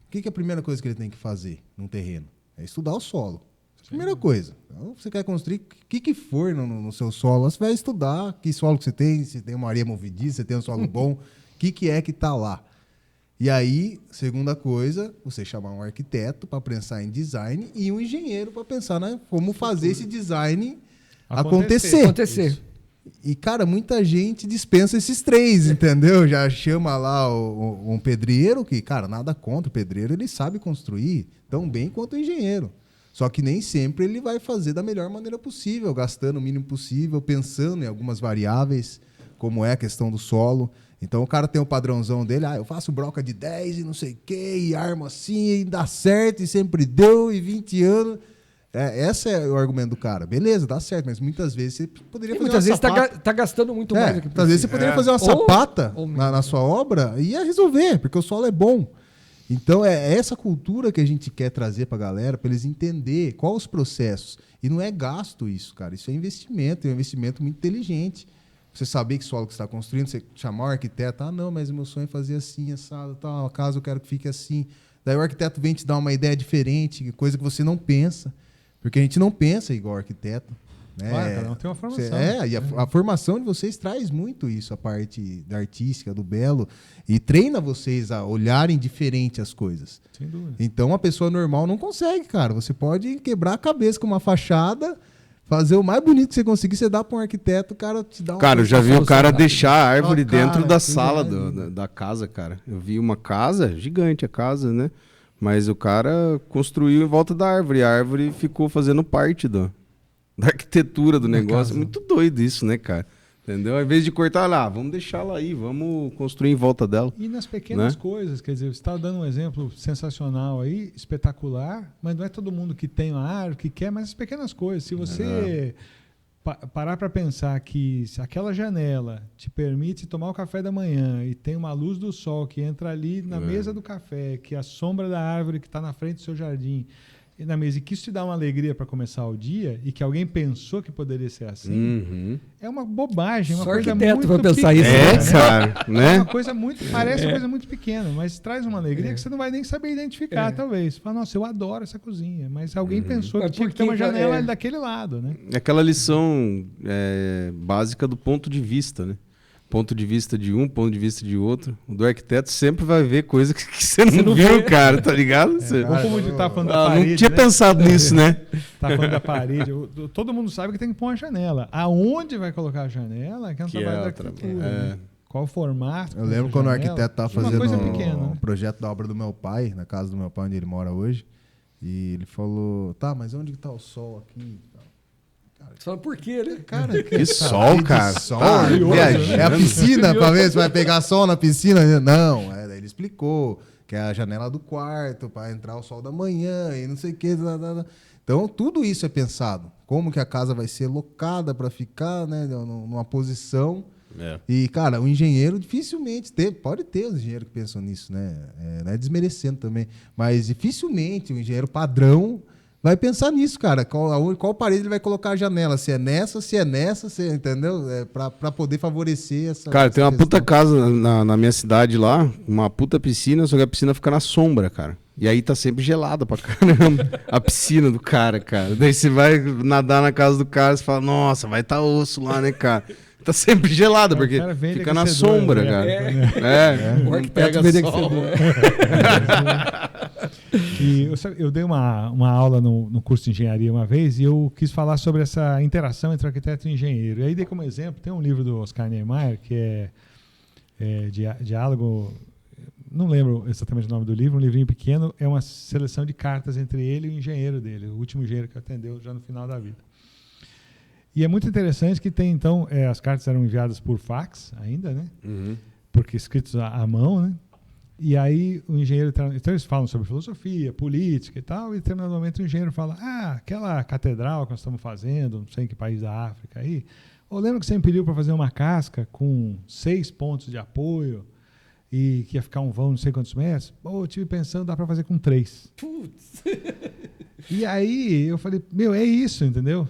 o que é a primeira coisa que ele tem que fazer num terreno? É estudar o solo. Primeira coisa. Então, você quer construir, o que for no seu solo, você vai estudar que solo que você tem, se tem uma areia movediça, se tem um solo bom, o que é que está lá. E aí, segunda coisa, você chamar um arquiteto para pensar em design e um engenheiro para pensar como fazer esse design acontecer. E, cara, muita gente dispensa esses três, entendeu? Já chama lá um pedreiro que, cara, nada contra o pedreiro, ele sabe construir tão bem quanto o engenheiro. Só que nem sempre ele vai fazer da melhor maneira possível, gastando o mínimo possível, pensando em algumas variáveis, como é a questão do solo. Então o cara tem o padrãozão dele, eu faço broca de 10 e não sei o quê, e armo assim, e dá certo, e sempre deu, e 20 anos. Esse é o argumento do cara. Beleza, dá certo, mas muitas vezes você poderia fazer uma sapata. Muitas vezes tá gastando muito mais do que muitas vezes você poderia fazer uma sapata na sua obra e ia resolver, porque o solo é bom. Então é essa cultura que a gente quer trazer para a galera, para eles entenderem quais os processos. E não é gasto isso, cara. Isso é investimento, é um investimento muito inteligente. Você saber que solo que você está construindo, você chamar o arquiteto, não, mas o meu sonho é fazer assim, assado, tal, a casa eu quero que fique assim. Daí o arquiteto vem te dar uma ideia diferente, coisa que você não pensa, porque a gente não pensa igual o arquiteto. Né? Claro, cada um tem uma formação. E a formação de vocês traz muito isso, a parte da artística, do belo, e treina vocês a olharem diferente as coisas. Sem dúvida. Então, uma pessoa normal não consegue, cara. Você pode quebrar a cabeça com uma fachada, fazer o mais bonito que você conseguir, você dá para um arquiteto, o cara te dá uma... Cara, eu já vi o cara deixar a árvore dentro cara, da sala da casa, cara. Eu vi uma casa, gigante a casa, né? Mas o cara construiu em volta da árvore. E a árvore ficou fazendo parte da arquitetura do negócio. É muito doido isso, né, cara? Entendeu? Ao invés de cortar lá, vamos deixar ela aí, vamos construir em volta dela. E nas pequenas coisas, quer dizer, você está dando um exemplo sensacional aí, espetacular, mas não é todo mundo que tem uma árvore, que quer, mas as pequenas coisas. Se você parar para pensar que se aquela janela te permite tomar o café da manhã e tem uma luz do sol que entra ali na mesa do café, que é a sombra da árvore que está na frente do seu jardim, e na mesa, e que isso te dá uma alegria para começar o dia, e que alguém pensou que poderia ser assim, é uma bobagem, uma coisa muito vai pensar pequena. Isso, cara, né? É uma coisa muito, parece uma coisa muito pequena, mas traz uma alegria que você não vai nem saber identificar, talvez. Você fala, nossa, eu adoro essa cozinha, mas alguém pensou que tinha que ter uma janela daquele lado, né? É aquela lição básica do ponto de vista, né? Ponto de vista de um, ponto de vista de outro. O do arquiteto sempre vai ver coisa que você não viu, cara, tá ligado? Ou como de tá falando da parede, não tinha pensado nisso, né? Tá falando da parede. Todo mundo sabe que tem que pôr uma janela. Aonde vai colocar a janela? Que é um trabalho da arquitetura. Né? Qual o formato? Eu lembro quando o arquiteto estava fazendo um projeto da obra do meu pai, na casa do meu pai, onde ele mora hoje. E ele falou, tá, mas onde que tá o sol aqui? Você fala, por quê, né? Cara, que sol, cara. Sol, Tá, é a piscina, pra ver se vai pegar sol na piscina. Não, daí ele explicou que é a janela do quarto, para entrar o sol da manhã e não sei o que. Então, tudo isso é pensado. Como que a casa vai ser locada para ficar, né, numa posição. E, cara, o engenheiro dificilmente pode ter os engenheiros que pensam nisso, né? Não é desmerecendo também. Mas dificilmente o engenheiro padrão vai pensar nisso, cara. Qual parede ele vai colocar a janela? Se é nessa, entendeu? Pra poder favorecer essa. Cara, essa tem uma questão. puta casa na minha cidade lá, uma puta piscina, só que a piscina fica na sombra, cara. E aí tá sempre gelada pra caramba a piscina do cara. Daí você vai nadar na casa do cara e fala, nossa, vai tá osso lá, né, cara? Tá sempre gelada, porque fica na sombra, cara. O arquiteto vende aquecedor. E eu dei uma aula no curso de engenharia uma vez e eu quis falar sobre essa interação entre arquiteto e engenheiro. E aí dei como exemplo, tem um livro do Oscar Niemeyer, que é diálogo, não lembro exatamente o nome do livro, um livrinho pequeno, é uma seleção de cartas entre ele e o engenheiro dele, o último engenheiro que atendeu já no final da vida. E é muito interessante que tem, então, as cartas eram enviadas por fax ainda, né? Porque escritos à mão, né? E aí o engenheiro... Então eles falam sobre filosofia, política e tal, e em determinado momento o engenheiro fala, aquela catedral que nós estamos fazendo, não sei em que país da África aí, eu lembro que você me pediu para fazer uma casca com 6 pontos de apoio e que ia ficar um vão não sei quantos metros. Eu estive pensando, dá para fazer com 3. Putz! E aí eu falei, é isso, entendeu?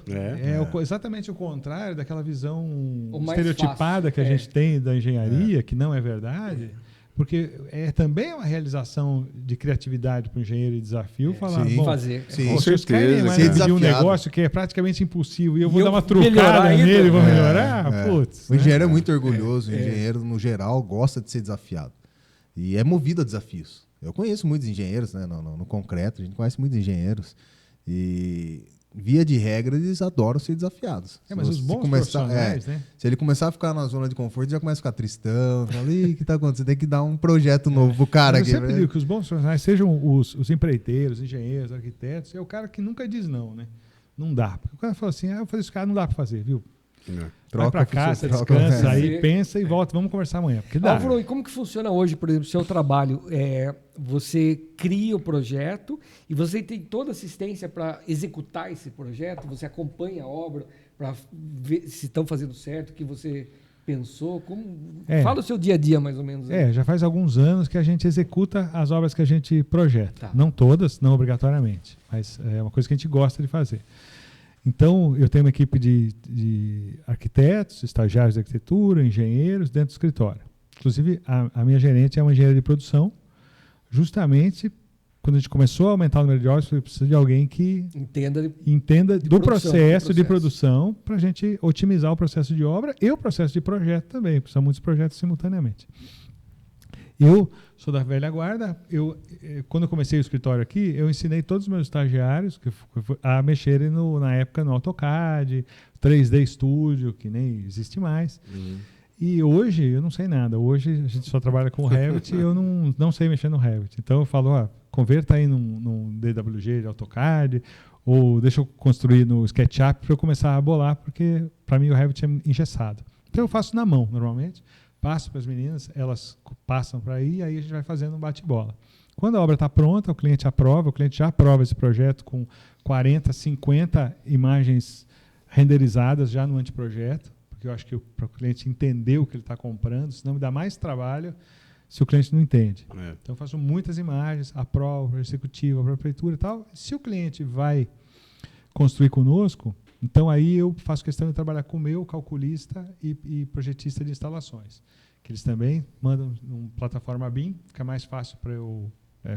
Exatamente o contrário daquela visão estereotipada que a gente tem da engenharia, que não é verdade, porque também é uma realização de criatividade para o engenheiro e desafio falar, fazer. Com certeza. Pedir um negócio que é praticamente impossível e eu vou dar uma trucada nele e vou melhorar? Putz, o engenheiro é muito orgulhoso, o engenheiro, no geral, gosta de ser desafiado. E é movido a desafios. Eu conheço muitos engenheiros, né, no concreto, a gente conhece muitos engenheiros e, via de regra, eles adoram ser desafiados. Mas os bons profissionais, né? Se ele começar a ficar na zona de conforto, já começa a ficar tristão, fala, o que está acontecendo? Tem que dar um projeto novo pro cara aqui. Eu sempre digo que os bons profissionais, sejam os empreiteiros, engenheiros, arquitetos, é o cara que nunca diz não, né? Não dá. Porque o cara fala assim, eu falei, esse cara não dá para fazer, viu? Vai para casa, descansa, aí pensa e volta, vamos conversar amanhã. Álvaro, e como que funciona hoje, por exemplo, o seu trabalho? Você cria o projeto e você tem toda a assistência para executar esse projeto? Você acompanha a obra para ver se estão fazendo certo, o que você pensou? Fala o seu dia a dia, mais ou menos. Já faz alguns anos que a gente executa as obras que a gente projeta. Tá. Não todas, não obrigatoriamente, mas é uma coisa que a gente gosta de fazer. Então, eu tenho uma equipe de arquitetos, estagiários de arquitetura, engenheiros dentro do escritório. Inclusive, a minha gerente é uma engenheira de produção. Justamente, quando a gente começou a aumentar o número de obras, precisa de alguém que entenda do processo de produção para a gente otimizar o processo de obra e o processo de projeto também, porque são muitos projetos simultaneamente. Eu sou da velha guarda. Quando eu comecei o escritório aqui, eu ensinei todos os meus estagiários a mexerem na época no AutoCAD, 3D Studio, que nem existe mais. E hoje eu não sei nada. Hoje a gente só trabalha com o Revit e eu não sei mexer no Revit. Então eu falo, converta aí num DWG de AutoCAD, ou deixa eu construir no SketchUp para eu começar a bolar, porque para mim o Revit é engessado. Então eu faço na mão, normalmente. Passo para as meninas, elas passam para aí a gente vai fazendo um bate-bola. Quando a obra está pronta, o cliente já aprova esse projeto com 40, 50 imagens renderizadas já no anteprojeto, porque eu acho que para o cliente entender o que ele está comprando, senão me dá mais trabalho se o cliente não entende. Então eu faço muitas imagens, aprovo para a executiva, para a prefeitura e tal. Se o cliente vai construir conosco, então aí eu faço questão de trabalhar com o meu calculista e projetista de instalações, que eles também mandam uma plataforma BIM, fica mais fácil para eu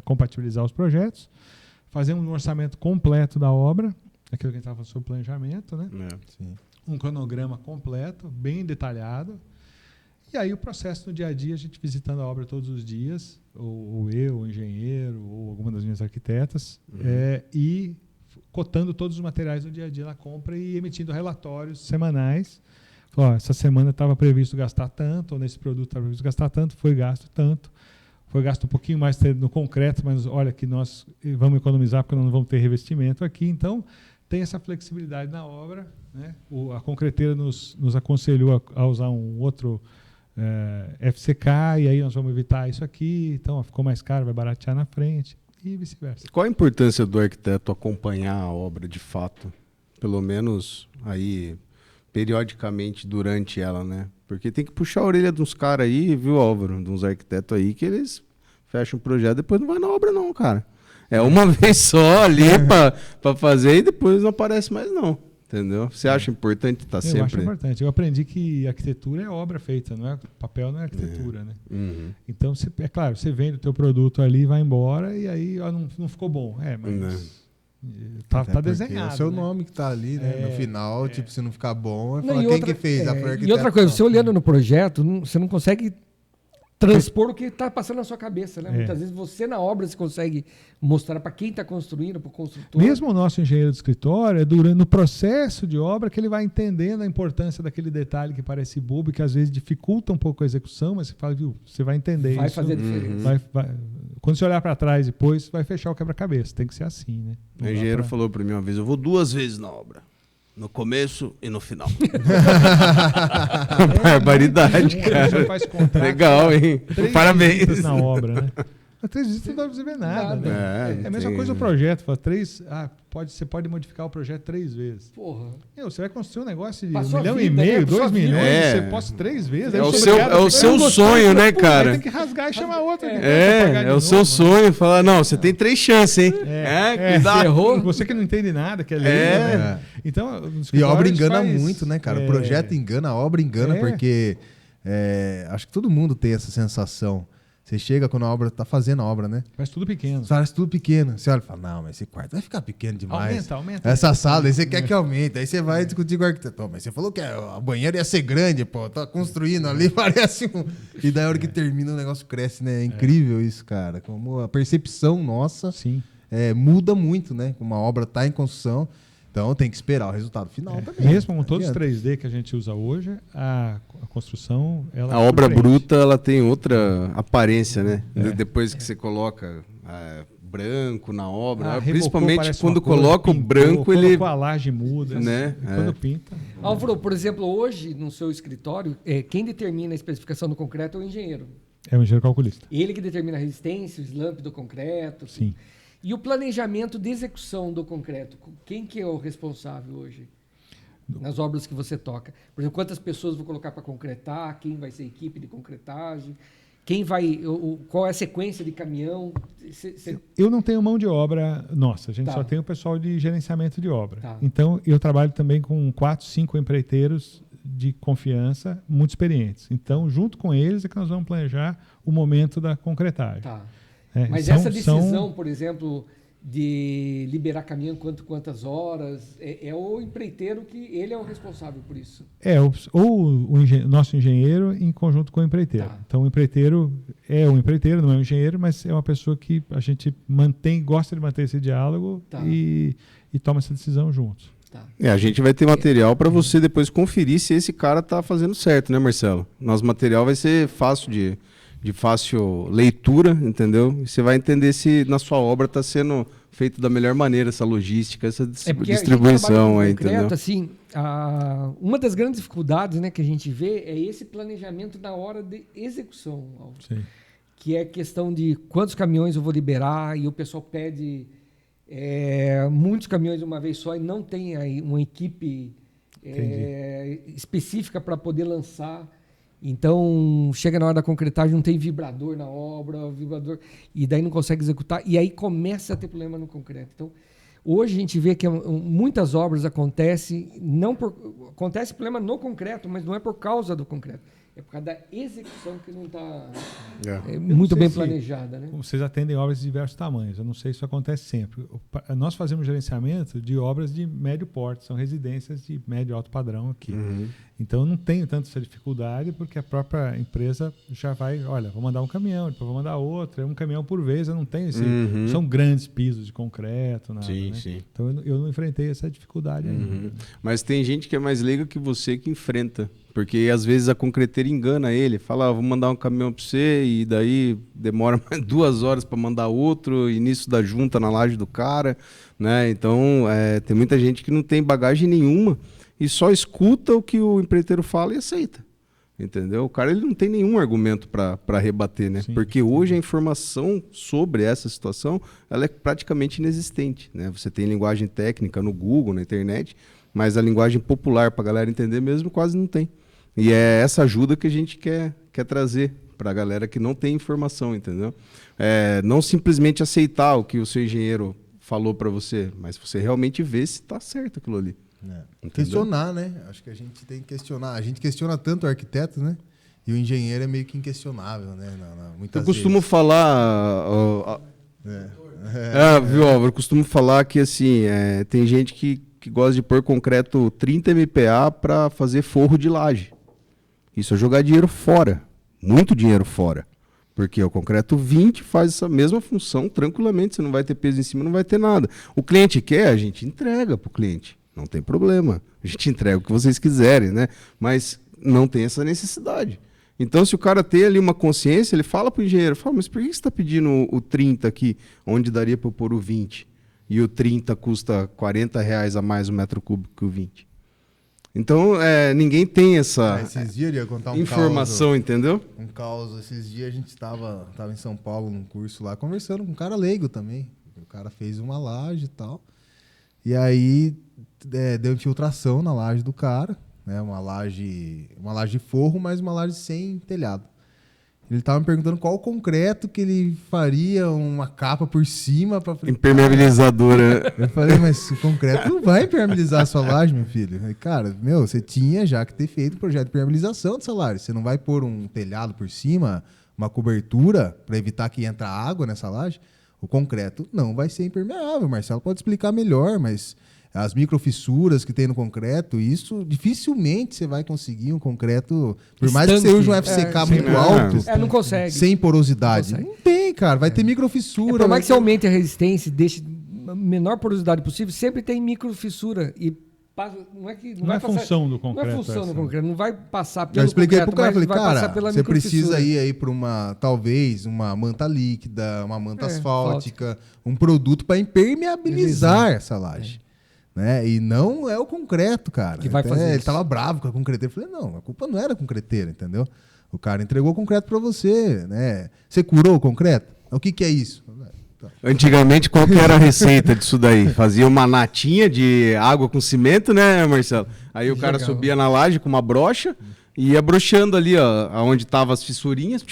compatibilizar os projetos, fazer um orçamento completo da obra, aquilo que a gente estava falando sobre planejamento, né? Sim. Um cronograma completo, bem detalhado, e aí o processo no dia a dia, a gente visitando a obra todos os dias, ou eu, o engenheiro, ou alguma das minhas arquitetas, e cotando todos os materiais do dia a dia na compra e emitindo relatórios semanais. Essa semana estava previsto gastar tanto, ou nesse produto estava previsto gastar tanto, foi gasto tanto. Foi gasto um pouquinho mais no concreto, mas olha que nós vamos economizar porque nós não vamos ter revestimento aqui. Então, tem essa flexibilidade na obra, né? A concreteira nos aconselhou a usar um outro FCK, e aí nós vamos evitar isso aqui. Então, ficou mais caro, vai baratear na frente. E vice-versa. Qual a importância do arquiteto acompanhar a obra de fato? Pelo menos aí, periodicamente durante ela, né? Porque tem que puxar a orelha de uns caras aí, viu, Álvaro? De uns arquitetos aí que eles fecham o projeto e depois não vai na obra não, cara. É uma vez só ali pra fazer e depois não aparece mais não. Entendeu? Você acha importante estar sempre... Eu acho importante. Eu aprendi que arquitetura é obra feita, não é papel, não é arquitetura, né? Então, é claro, você vende o teu produto ali, vai embora e aí não ficou bom. Mas tá desenhado. É o seu nome que tá ali, né? No final, tipo, se não ficar bom, quem que fez? E outra coisa, você olhando no projeto, você não consegue transpor o que está passando na sua cabeça, né? Muitas vezes você na obra você consegue mostrar para quem está construindo, para o construtor. Mesmo o nosso engenheiro de escritório, no processo de obra que ele vai entendendo a importância daquele detalhe que parece bobo e que às vezes dificulta um pouco a execução, mas você fala, viu, você vai entender vai isso. Vai fazer diferença. Quando você olhar para trás depois, vai fechar o quebra-cabeça. Tem que ser assim, né? O engenheiro falou para mim uma vez, eu vou 2 vezes na obra. No começo e no final. Barbaridade, cara. Faz contrato, legal, hein? Parabéns. Na obra, né? Mas 3 visitas não dá pra ver nada. Né? É a mesma coisa o projeto. Você pode modificar o projeto 3 vezes. Porra. Você vai construir um negócio de Passou 1,5 vida, milhão, né? 2 milhões, você posta 3 vezes. É o seu sonho, né, cara? Tem que rasgar e chamar outro. É o seu sonho. Falar, não, você tem 3 chances, hein? Cuidado. Errou. Você que não entende nada, que é lei, né? Então, e a obra engana muito, né, cara? O projeto engana, a obra engana, porque acho que todo mundo tem essa sensação. Você chega quando a obra tá fazendo a obra, né? Faz tudo pequeno. Faz tudo pequeno. Você olha e fala, não, mas esse quarto vai ficar pequeno demais. Aumenta. Essa sala, aí você quer que aumente. Aí você vai discutir com o arquiteto. Mas você falou que a banheira ia ser grande, pô. Tá construindo ali, parece um... E daí a hora que termina o negócio cresce, né? É incrível isso, cara. Como a percepção nossa muda muito, né? Como a obra tá em construção. Então tem que esperar o resultado final também. Mesmo com todos os 3D que a gente usa hoje, a construção... A obra bruta ela tem outra aparência, né? Depois que você coloca branco na obra, principalmente quando coloca o branco, ele... a laje muda, né? Quando pinta... Álvaro, por exemplo, hoje no seu escritório, quem determina a especificação do concreto é o engenheiro. É o engenheiro calculista. Ele que determina a resistência, o slump do concreto. Sim. E o planejamento de execução do concreto, quem que é o responsável hoje? Nas obras que você toca. Por exemplo, quantas pessoas vou colocar para concretar? Quem vai ser a equipe de concretagem? Quem vai... Qual é a sequência de caminhão? Eu não tenho mão de obra nossa. A gente só tem o pessoal de gerenciamento de obra. Então, eu trabalho também com 4, 5 empreiteiros de confiança, muito experientes. Então, junto com eles é que nós vamos planejar o momento da concretagem. Mas essa decisão, por exemplo, de liberar caminhão quantas horas. É o empreiteiro que ele é o responsável por isso. Ou o nosso engenheiro em conjunto com o empreiteiro. Tá. Então o empreiteiro é um empreiteiro, não é um engenheiro, mas é uma pessoa que a gente gosta de manter esse diálogo e toma essa decisão juntos. Tá. A gente vai ter material para você depois conferir se esse cara tá fazendo certo, né, Marcelo? Nosso material vai ser fácil de fácil leitura, entendeu? E você vai entender se na sua obra está sendo feito da melhor maneira essa logística, essa distribuição aí, entendeu? Assim, uma das grandes dificuldades, né, que a gente vê é esse planejamento na hora de execução, Sim. Que é a questão de quantos caminhões eu vou liberar e o pessoal pede muitos caminhões de uma vez só e não tem aí uma equipe específica para poder lançar. Então, chega na hora da concretagem, não tem vibrador na obra, e daí não consegue executar, e aí começa a ter problema no concreto. Então, hoje a gente vê que muitas obras acontece problema no concreto, mas não é por causa do concreto, é por causa da execução que não está muito bem planejada. Né? Vocês atendem obras de diversos tamanhos, eu não sei se isso acontece sempre. Nós fazemos gerenciamento de obras de médio porte, são residências de médio e alto padrão aqui. Uhum. Então, eu não tenho tanta essa dificuldade, porque a própria empresa já vai, olha, vou mandar um caminhão, depois vou mandar outro, é um caminhão por vez, eu não tenho esse... São grandes pisos de concreto, nada, sim, né? Sim. Então, eu não enfrentei essa dificuldade ainda. Mas tem gente que é mais leiga que você que enfrenta, porque às vezes a concreteira engana ele, fala, vou mandar um caminhão para você, e daí demora mais 2 horas para mandar outro, e nisso dá junta na laje do cara, né? Então, tem muita gente que não tem bagagem nenhuma, e só escuta o que o empreiteiro fala e aceita, entendeu? O cara ele não tem nenhum argumento para rebater, né? Sim, porque hoje a informação sobre essa situação ela é praticamente inexistente, né? Você tem linguagem técnica no Google, na internet, mas a linguagem popular para a galera entender mesmo quase não tem. E é essa ajuda que a gente quer trazer para a galera que não tem informação, entendeu? Não simplesmente aceitar o que o seu engenheiro falou para você, mas você realmente ver se está certo aquilo ali. Questionar, né? Acho que a gente tem que questionar. A gente questiona tanto o arquiteto, né? E o engenheiro é meio que inquestionável, né? Muitas eu costumo vezes. falar... viu, Álvaro? Eu costumo falar que assim, tem gente que gosta de pôr concreto 30 MPa para fazer forro de laje. Isso é jogar dinheiro fora. Muito dinheiro fora. Porque o concreto 20 faz essa mesma função tranquilamente. Você não vai ter peso em cima, não vai ter nada. O cliente quer, a gente entrega para o cliente. Não tem problema. A gente entrega o que vocês quiserem, né? Mas não tem essa necessidade. Então, se o cara tem ali uma consciência, ele fala para o engenheiro, mas por que você está pedindo o 30 aqui, onde daria para eu pôr o 20? E o 30 custa R$40 a mais o metro cúbico que o 20. Então, ninguém tem essa esses dias eu ia contar informação, entendeu? Um caos. Esses dias a gente estava em São Paulo, num curso lá, conversando com um cara leigo também. O cara fez uma laje e tal. E aí deu infiltração na laje do cara, né? Uma laje de forro, mas uma laje sem telhado. Ele estava me perguntando qual o concreto que ele faria uma capa por cima para impermeabilizadora. Eu falei, mas o concreto não vai impermeabilizar a sua laje, meu filho. Eu falei, cara, você tinha já que ter feito um projeto de impermeabilização dessa laje. Você não vai pôr um telhado por cima, uma cobertura para evitar que entre água nessa laje. O concreto não vai ser impermeável. O Marcelo pode explicar melhor, mas as microfissuras que tem no concreto, isso dificilmente você vai conseguir um concreto, por mais que você use um FCK muito alto, não consegue. Sem porosidade. Não tem, cara. Vai ter microfissura. Por mais que você aumente a resistência e deixe a menor porosidade possível, sempre tem microfissura. E não é função do concreto. Não é função do concreto. Não vai passar pelo concreto. Eu expliquei pro cara, falei, cara, você precisa ir aí para talvez uma manta líquida, uma manta asfáltica, um produto para impermeabilizar essa laje. Né? E não é o concreto, cara. Que vai fazer ele isso. tava bravo com a concreteira. Eu falei, não, a culpa não era a concreteira, entendeu? O cara entregou o concreto para você, né? Você curou o concreto? O que é isso? Antigamente, qual que era a receita disso daí? Fazia uma natinha de água com cimento, né, Marcelo? Aí o cara subia na laje com uma brocha e ia broxando ali, ó, onde estavam as fissurinhas,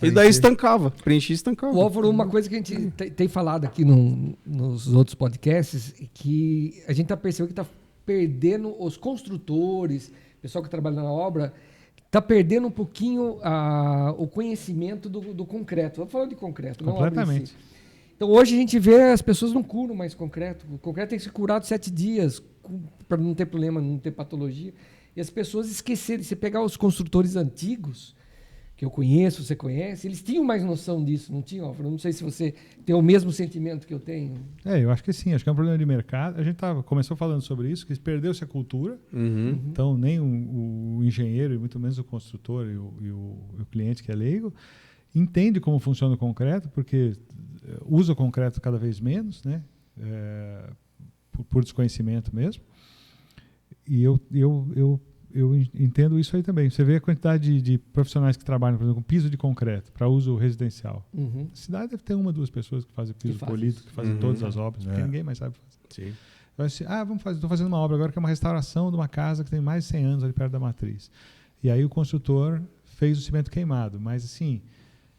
e daí estancava, preenchia e estancava. O Álvaro, uma coisa que a gente tem falado aqui nos outros podcasts, é que a gente está percebendo que está perdendo os construtores, o pessoal que trabalha na obra, está perdendo um pouquinho o conhecimento do concreto. Vamos falar de concreto, completamente. Então, hoje a gente vê as pessoas não curam mais concreto. O concreto tem que ser curado 7 dias para não ter problema, não ter patologia. E as pessoas esqueceram. Se pegar os construtores antigos, que eu conheço, você conhece, eles tinham mais noção disso, não tinham, Álvaro? Não sei se você tem o mesmo sentimento que eu tenho. Eu acho que sim. Acho que é um problema de mercado. A gente começou falando sobre isso, que perdeu-se a cultura. Então, nem o engenheiro, e muito menos o construtor e o cliente que é leigo, entende como funciona o concreto, porque usa o concreto cada vez menos, né? Por desconhecimento mesmo. E eu entendo isso aí também. Você vê a quantidade de profissionais que trabalham, por exemplo, com piso de concreto para uso residencial. A cidade deve ter 1 ou 2 pessoas que fazem piso polido, que fazem todas as obras, porque ninguém mais sabe fazer. Sim. Então, estou fazendo uma obra agora que é uma restauração de uma casa que tem mais de 100 anos ali perto da matriz. E aí o construtor fez o cimento queimado, mas assim...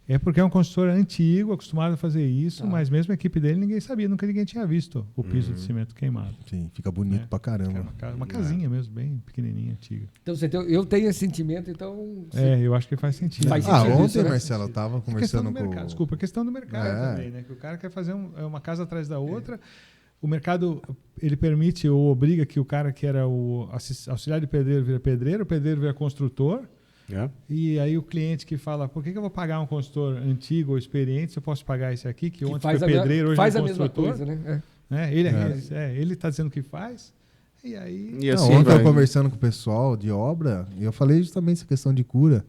É porque é um construtor antigo, acostumado a fazer isso, mas mesmo a equipe dele ninguém sabia, nunca ninguém tinha visto o piso de cimento queimado. Sim, fica bonito pra caramba. Uma casinha mesmo, bem pequenininha, antiga. Então, eu tenho esse sentimento, então... Eu acho que faz sentido. Ontem, Marcelo, eu estava conversando com... Desculpa, a questão do mercado também, né? Que o cara quer fazer uma casa atrás da outra. O mercado, ele permite ou obriga que o cara que era o auxiliar de pedreiro vira pedreiro, o pedreiro vira construtor. E aí o cliente que fala, por que eu vou pagar um consultor antigo ou experiente se eu posso pagar esse aqui, que ontem foi pedreiro, hoje é construtor? Faz a mesma coisa, né? Ele está dizendo que faz, e aí... Ontem eu conversando com o pessoal de obra, e eu falei justamente essa questão de cura,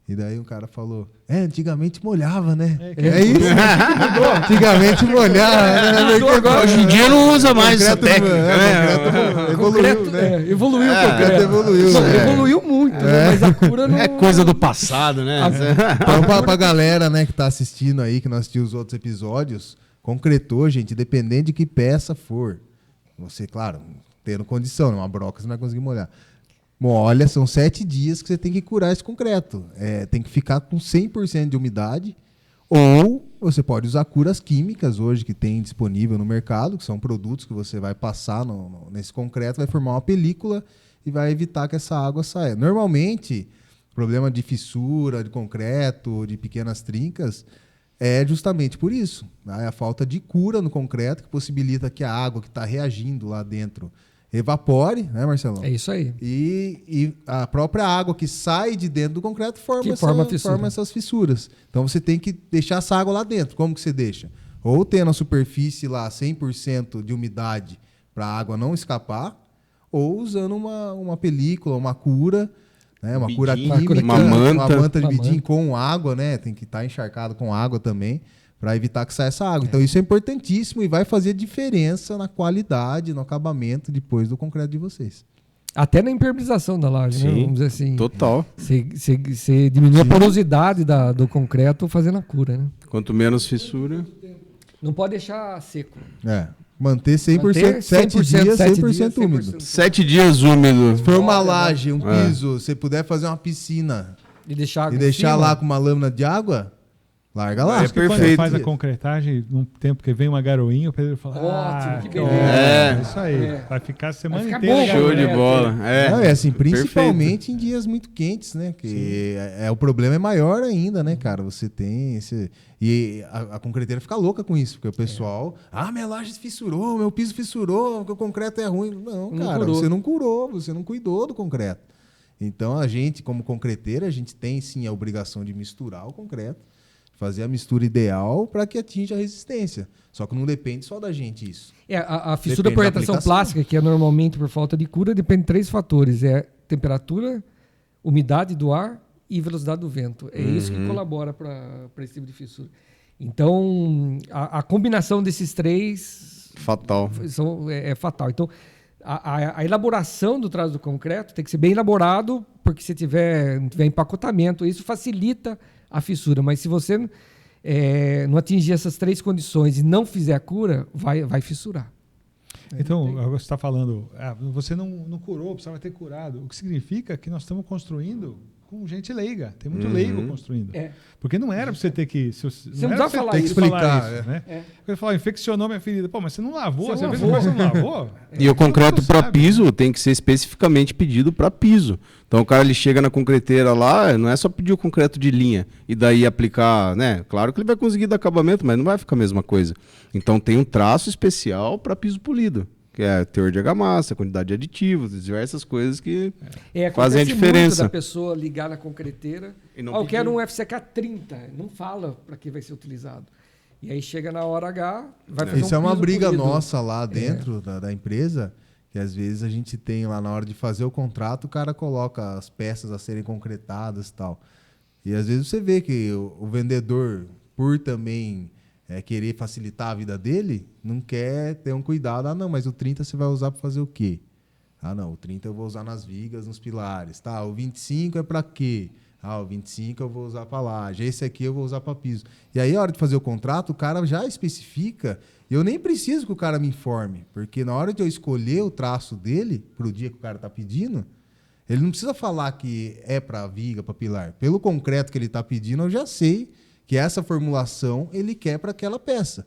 e daí um cara falou, antigamente molhava, né? É isso? Antigamente molhava. Né? Hoje em dia não usa mais essa técnica. Evoluiu, né? Evoluiu o concreto. Evoluiu muito, né? Mas a cura não... É coisa do passado, né? Então, pra galera, né, que tá assistindo aí, que não assistiu os outros episódios, concretou, gente, dependendo de que peça for. Você, claro, tendo condição, uma broca você não vai conseguir molhar. Olha, são 7 dias que você tem que curar esse concreto. Tem que ficar com 100% de umidade. Ou você pode usar curas químicas hoje que tem disponível no mercado, que são produtos que você vai passar nesse concreto, vai formar uma película e vai evitar que essa água saia. Normalmente, problema de fissura, de concreto, de pequenas trincas, é justamente por isso. Né? A falta de cura no concreto que possibilita que a água que está reagindo lá dentro evapore, né, Marcelão? É isso aí. E a própria água que sai de dentro do concreto forma essas fissuras. Então você tem que deixar essa água lá dentro. Como que você deixa? Ou tendo a superfície lá 100% de umidade para a água não escapar, ou usando uma película, uma cura, né, uma cura química, uma manta de bidim com água, né? Tem que estar encharcado com água também, para evitar que saia essa água. Então isso é importantíssimo e vai fazer diferença na qualidade, no acabamento depois do concreto de vocês. Até na impermeabilização da laje, né? Vamos dizer assim. Total. Você diminui a porosidade do concreto fazendo a cura, né? Quanto menos fissura... Não pode deixar seco. Manter 100%, 7 dias, 100% úmido. 7 dias úmido. Se for uma laje, um piso, você puder fazer uma piscina e deixar lá com uma lâmina de água... Larga lá. Acho que quando ele faz a concretagem, num tempo que vem uma garoinha, o pedreiro fala, ótimo, que beleza. É isso aí. Vai ficar a semana inteira. Show de bola. Assim, principalmente em dias muito quentes, né? Que o problema é maior ainda, né, cara? Você tem esse... E a concreteira fica louca com isso, porque o pessoal... minha laje fissurou, meu piso fissurou, porque o concreto é ruim. Não, cara, você não curou, você não cuidou do concreto. Então, a gente, como concreteira, a gente tem, sim, a obrigação de misturar o concreto, fazer a mistura ideal para que atinja a resistência. Só que não depende só da gente isso. A fissura por retração plástica, que é normalmente por falta de cura, depende de 3 fatores. Temperatura, umidade do ar e velocidade do vento. É isso que colabora para esse tipo de fissura. Então, a combinação desses 3... Fatal. É fatal. Então, a elaboração do traço do concreto tem que ser bem elaborado, porque se tiver empacotamento, isso facilita a fissura, mas se você não atingir essas 3 condições e não fizer a cura, vai fissurar. Então, você está falando, você não curou, precisava ter curado, o que significa que nós estamos construindo com gente leiga. Tem muito leigo construindo. É. Porque não era pra você ter que... Você não precisava falar isso. Explicar isso, né? Eu falava, infeccionou minha ferida. Pô, mas você não lavou? Você não lavou? E o concreto para piso tem que ser especificamente pedido para piso. Então o cara ele chega na concreteira lá, não é só pedir o concreto de linha e daí aplicar, né? Claro que ele vai conseguir dar acabamento, mas não vai ficar a mesma coisa. Então tem um traço especial para piso polido, que é teor de argamassa, quantidade de aditivos, diversas coisas que fazem a diferença. Muito da pessoa ligar na concreteira, eu quero um FCK 30, não fala para que vai ser utilizado. E aí chega na hora H, vai fazer Isso é uma briga nossa lá dentro da empresa, que às vezes a gente tem lá na hora de fazer o contrato, o cara coloca as peças a serem concretadas e tal. E às vezes você vê que o vendedor, por também querer facilitar a vida dele, não quer ter um cuidado. Ah, não, mas o 30 você vai usar para fazer o quê? Ah, não, o 30 eu vou usar nas vigas, nos pilares. Tá, o 25 é para quê? Ah, o 25 eu vou usar para laje. Esse aqui eu vou usar para piso. E aí, na hora de fazer o contrato, o cara já especifica. E eu nem preciso que o cara me informe, porque na hora de eu escolher o traço dele, para o dia que o cara está pedindo, ele não precisa falar que é para viga, para pilar. Pelo concreto que ele está pedindo, eu já sei que essa formulação ele quer para aquela peça.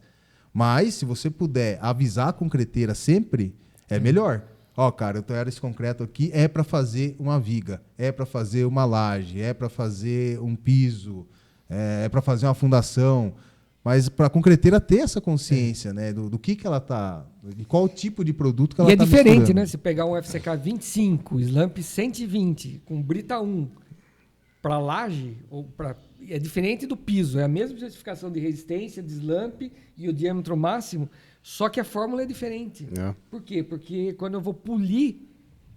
Mas, se você puder avisar a concreteira sempre, é melhor. Ó, cara, eu quero esse concreto aqui, é para fazer uma viga, é para fazer uma laje, é para fazer um piso, é para fazer uma fundação. Mas para a concreteira ter essa consciência, né, do que ela está, de qual tipo de produto que ela está misturando. E é diferente, né? Se pegar um FCK 25, Slump 120, com Brita 1, para laje, ou é diferente do piso, é a mesma especificação de resistência, de slump e o diâmetro máximo, só que a fórmula é diferente. Por quê? Porque quando eu vou polir,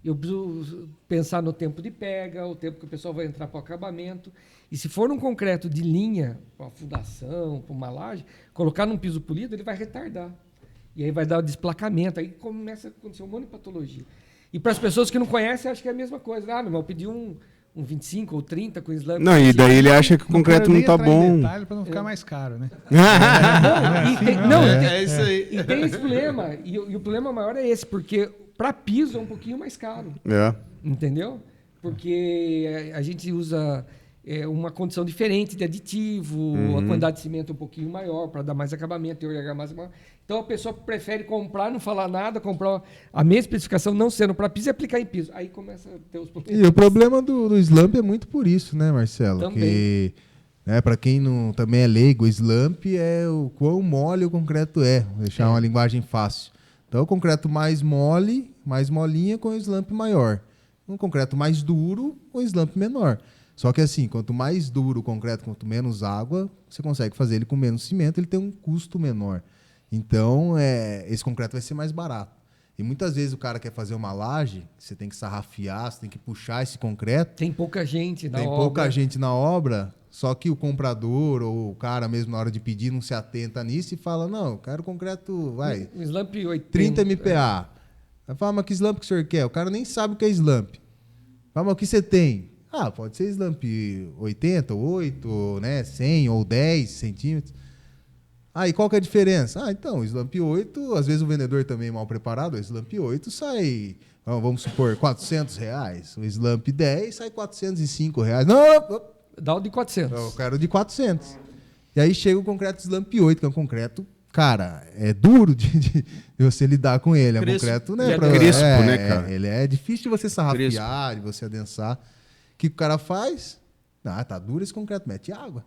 eu preciso pensar no tempo de pega, o tempo que o pessoal vai entrar para o acabamento. E se for um concreto de linha, para uma fundação, para uma laje, colocar num piso polido, ele vai retardar. E aí vai dar o desplacamento, aí começa a acontecer um monte de patologia. E para as pessoas que não conhecem, acho que é a mesma coisa. Ah, meu irmão, eu pedi um 25 ou 30 com slump. Não, e daí ele acha que o concreto não tá bom. Detalhe para não ficar mais caro, né? É isso aí. E tem esse problema. E o problema maior é esse, porque para piso é um pouquinho mais caro. Entendeu? Porque a gente usa uma condição diferente de aditivo, a quantidade de cimento um pouquinho maior para dar mais acabamento, teor de argamassa maior. Então a pessoa prefere comprar, não falar nada, comprar a mesma especificação, não sendo para piso, e aplicar em piso. Aí começa a ter os problemas. E o problema do slump é muito por isso, né, Marcelo? Também. Que, para quem não, também é leigo, o slump é o quão mole o concreto é. Vou deixar uma linguagem fácil. Então, o concreto mais mole, mais molinha, com o slump maior. Um concreto mais duro, com o slump menor. Só que assim, quanto mais duro o concreto, quanto menos água, você consegue fazer ele com menos cimento, ele tem um custo menor. Então, esse concreto vai ser mais barato. E muitas vezes o cara quer fazer uma laje, você tem que sarrafiar, você tem que puxar esse concreto. Tem pouca gente na obra. Tem pouca gente na obra, só que o comprador ou o cara mesmo na hora de pedir não se atenta nisso e fala, não, eu quero concreto, vai, um slump 80, 30 MPa. Vai falar, mas que slump que o senhor quer? O cara nem sabe o que é slump. Fala, mas o que você tem? Ah, pode ser slump 80, 8, né, 100 ou 10 centímetros. Ah, e qual que é a diferença? Ah, então, o slump 8, às vezes o vendedor também mal preparado, o slump 8 sai, vamos supor, R$400. O slump 10 sai R$405. Não, dá o de 400. Eu quero de 400. E aí chega o concreto slump 8, que é um concreto, cara, é duro de você lidar com ele. É um concreto, né? Crespo, né, cara? Ele é difícil de você sarrafiar, de você adensar. O que o cara faz? Ah, tá duro esse concreto, mete água.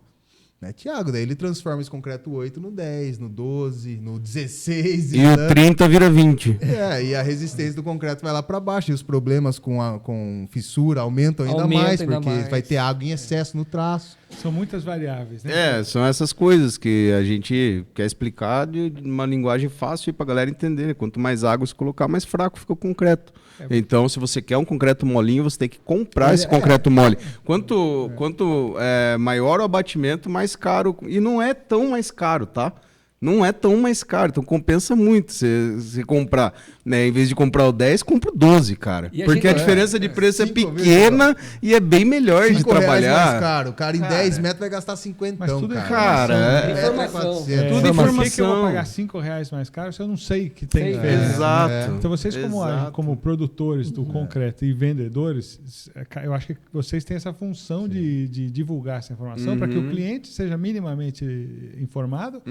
Mete água, daí ele transforma esse concreto 8 no 10, no 12, no 16. E o 30 vira 20. E a resistência do concreto vai lá para baixo. E os problemas com fissura aumentam ainda mais, porque vai ter água em excesso no traço. São muitas variáveis, né? São essas coisas que a gente quer explicar de uma linguagem fácil para a galera entender. Né? Quanto mais água você colocar, mais fraco fica o concreto. Então, se você quer um concreto molinho, você tem que comprar esse concreto mole. Quanto maior o abatimento, mais caro. E não é tão mais caro, tá? Não é tão mais caro, então compensa muito você comprar. né? Em vez de comprar o 10, compra o 12, cara. Porque a diferença de preço é pequena e é bem melhor de trabalhar. Mais caro. O cara em 10 metros vai gastar 50, mas tudo cara. Informação. Tudo informação. Por que eu vou pagar R$5 mais caro se eu não sei que tem diferença? Exato. Então vocês como produtores do concreto e vendedores, eu acho que vocês têm essa função de divulgar essa informação para que o cliente seja minimamente informado,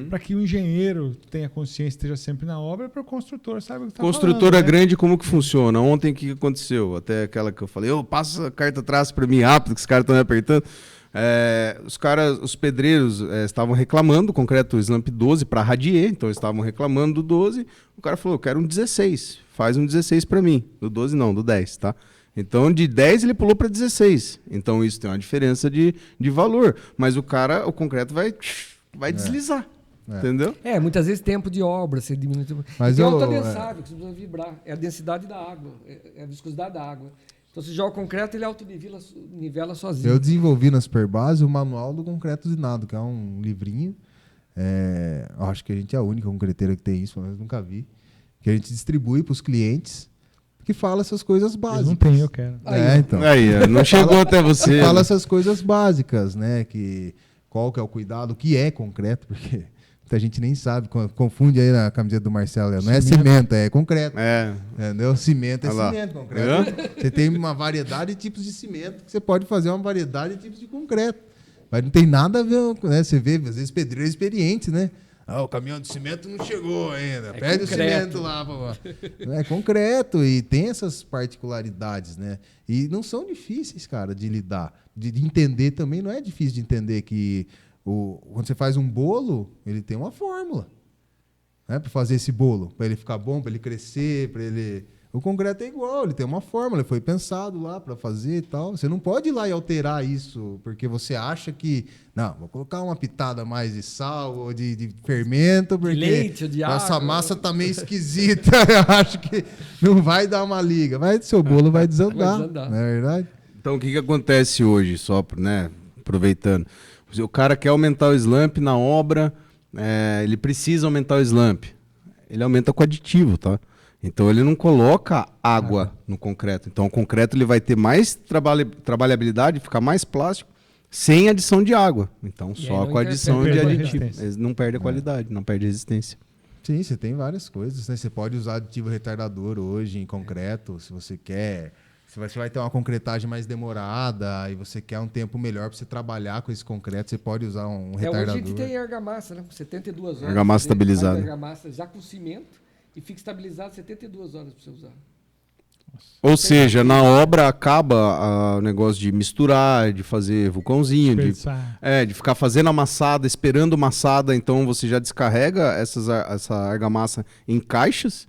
para que o engenheiro tenha consciência, esteja sempre na obra, para o construtor saiba o que está falando. Construtora grande, como que funciona? Ontem o que aconteceu? Até aquela que eu falei, passa a carta traço para mim rápido, que os caras estão me apertando. Os pedreiros estavam reclamando do concreto Slump 12 para Radier, então eles estavam reclamando do 12. O cara falou, eu quero um 16, faz um 16 para mim. Do 12 não, do 10, tá? Então, de 10 ele pulou para 16. Então, isso tem uma diferença de valor. Mas o concreto vai deslizar. Entendeu? Muitas vezes tempo de obra, você diminui. Mas tem autodensável, que você precisa vibrar. É a densidade da água, é a viscosidade da água. Então, se joga o concreto, ele autonivela sozinho. Eu desenvolvi na Superbase o manual do concreto usinado, que é um livrinho. Acho que a gente é a única concreteira que tem isso, mas eu nunca vi. Que a gente distribui para os clientes, que fala essas coisas básicas. Eu não tenho, eu quero. Então. Não chegou até você. Fala essas coisas básicas, né? Qual que é o cuidado, o que é concreto, porque muita gente nem sabe, confunde aí na camiseta do Marcelo. Não é cimento, é concreto. Entendeu? Cimento é cimento, concreto. Você tem uma variedade de tipos de cimento, que você pode fazer uma variedade de tipos de concreto. Mas não tem nada a ver, né? Você vê, às vezes, pedreiros experientes, né? O caminhão de cimento não chegou ainda. Pede o cimento lá. É concreto e tem essas particularidades, né? E não são difíceis, cara, de lidar. De entender também, não é difícil de entender que quando você faz um bolo, ele tem uma fórmula, né, para fazer esse bolo, para ele ficar bom, para ele crescer, para ele... O concreto é igual, ele tem uma fórmula, ele foi pensado lá para fazer e tal. Você não pode ir lá e alterar isso, porque você acha que... Não, vou colocar uma pitada mais de sal ou de fermento, porque leite, de essa água. massa tá meio esquisita. Eu acho que não vai dar uma liga. Seu bolo vai desandar, não é verdade? Então, o que acontece hoje, só aproveitando? O cara quer aumentar o slump na obra, ele precisa aumentar o slump. Ele aumenta com aditivo, tá? Então, ele não coloca água no concreto. Então, o concreto ele vai ter mais trabalhabilidade, ficar mais plástico, sem adição de água. Então, só com a adição de aditivo. Não perde a qualidade, não perde a resistência. Sim, você tem várias coisas, né? Você pode usar aditivo retardador hoje em concreto, se você quer. Se você vai ter uma concretagem mais demorada e você quer um tempo melhor para você trabalhar com esse concreto, você pode usar um retardador. Hoje a gente tem argamassa, né? 72 horas. Argamassa estabilizada. Argamassa já com cimento e fica estabilizado 72 horas para você usar. Ou seja, na obra acaba o negócio de misturar, de fazer vulcãozinho, de ficar fazendo amassada, esperando amassada. Então você já descarrega essa argamassa em caixas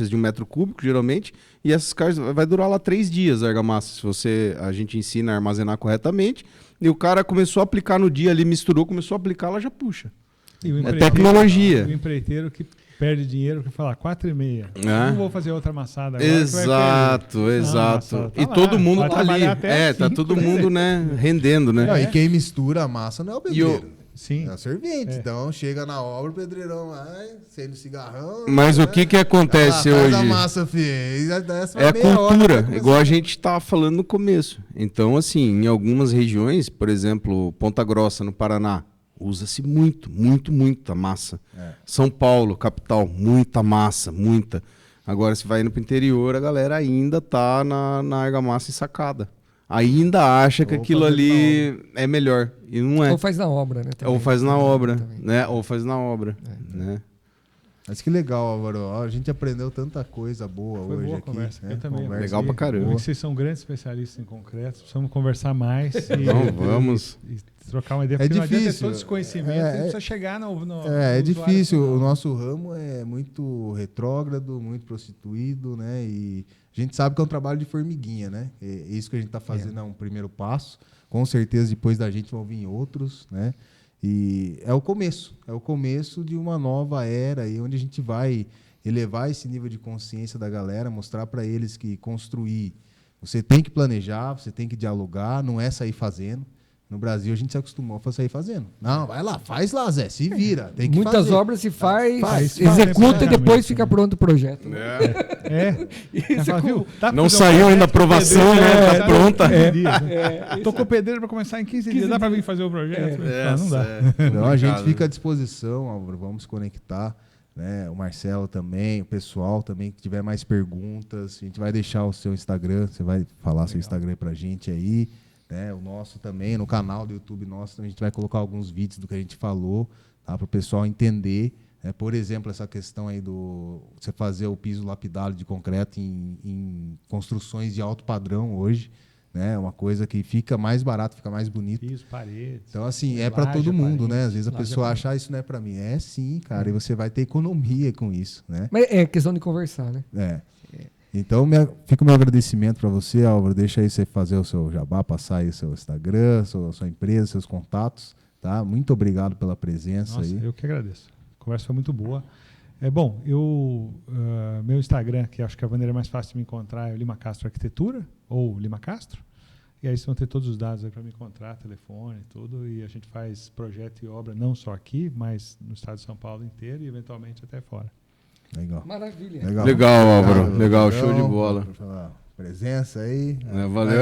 de 1 metro cúbico, geralmente, e essas caixas vai durar lá 3 dias a argamassa, se a gente ensina a armazenar corretamente, e o cara começou a aplicar no dia ali, misturou, começou a aplicar, ela já puxa. É tecnologia. O empreiteiro que perde dinheiro que fala 4,5. Não vou fazer outra amassada agora. Exato. E todo mundo tá ali. Tá todo mundo, né, rendendo, né? Não, e quem mistura a massa não é o pedreiro. Sim. É o servente. Então chega na obra, o pedreirão vai, acende cigarrão. Mas o que acontece hoje? Faz a massa, filho. É cultura, igual a gente estava falando no começo. Então, assim, em algumas regiões, por exemplo, Ponta Grossa, no Paraná, usa-se muita massa. São Paulo, capital, muita massa, muita. Agora, se vai indo para o interior, a galera ainda tá na argamassa ensacada. Ainda acha que aquilo ali é melhor. E não é. Ou faz na obra, né? Ou faz na obra, né? Ou faz na obra, né? Mas que legal, Álvaro. A gente aprendeu tanta coisa boa Foi hoje boa aqui. Conversa. Né? Eu também. Legal pra caramba. Vocês são grandes especialistas em concreto. Precisamos conversar mais. Vamos. E trocar uma ideia. É porque difícil. Não adianta ter todo esse conhecimento. A gente precisa chegar no é difícil. O nosso ramo é muito retrógrado, muito prostituído, né? E a gente sabe que é um trabalho de formiguinha, né? É isso que a gente está fazendo é um primeiro passo. Com certeza, depois da gente vão vir outros, né? E é o começo de uma nova era aí, onde a gente vai elevar esse nível de consciência da galera, mostrar para eles que construir, você tem que planejar, você tem que dialogar, não é sair fazendo. No Brasil, a gente se acostumou a sair fazendo. Não, vai lá, faz lá, Zé, se vira. Tem que Muitas fazer. obras se faz, executa executa e depois fica pronto o projeto. Isso é viu? Não saiu ainda a aprovação, né? Tá pronta. Tô com o pedreiro para começar em 15 dias. Dá para vir fazer o projeto? Não dá. Então, a gente fica à disposição, Álvaro, vamos se conectar. Né? O Marcelo também, o pessoal também, que tiver mais perguntas. A gente vai deixar o seu Instagram, você vai falar seu Instagram pra gente aí. Né? O nosso também, no canal do YouTube nosso, a gente vai colocar alguns vídeos do que a gente falou, tá? Para o pessoal entender. Por exemplo, essa questão aí do você fazer o piso lapidário de concreto em construções de alto padrão hoje. Né? Uma coisa que fica mais barato, fica mais bonito. Piso, paredes. Então, assim, é para todo mundo, né? Às vezes a pessoa acha, isso não é para mim. É sim, cara, e você vai ter economia com isso, né? Mas é questão de conversar, né? Então, fica o meu agradecimento para você, Álvaro. Deixa aí você fazer o seu jabá, passar aí o seu Instagram, sua empresa, seus contatos, tá? Muito obrigado pela presença. Nossa, aí. Eu que agradeço. A conversa foi muito boa. Bom, meu Instagram, que acho que é a maneira mais fácil de me encontrar, é o Lima Castro Arquitetura, ou Lima Castro. E aí vocês vão ter todos os dados aí para me encontrar, telefone, tudo. E a gente faz projeto e obra não só aqui, mas no estado de São Paulo inteiro e eventualmente até fora. Legal. Maravilha. Legal, Álvaro. Legal, show de bola. Presença aí. Valeu.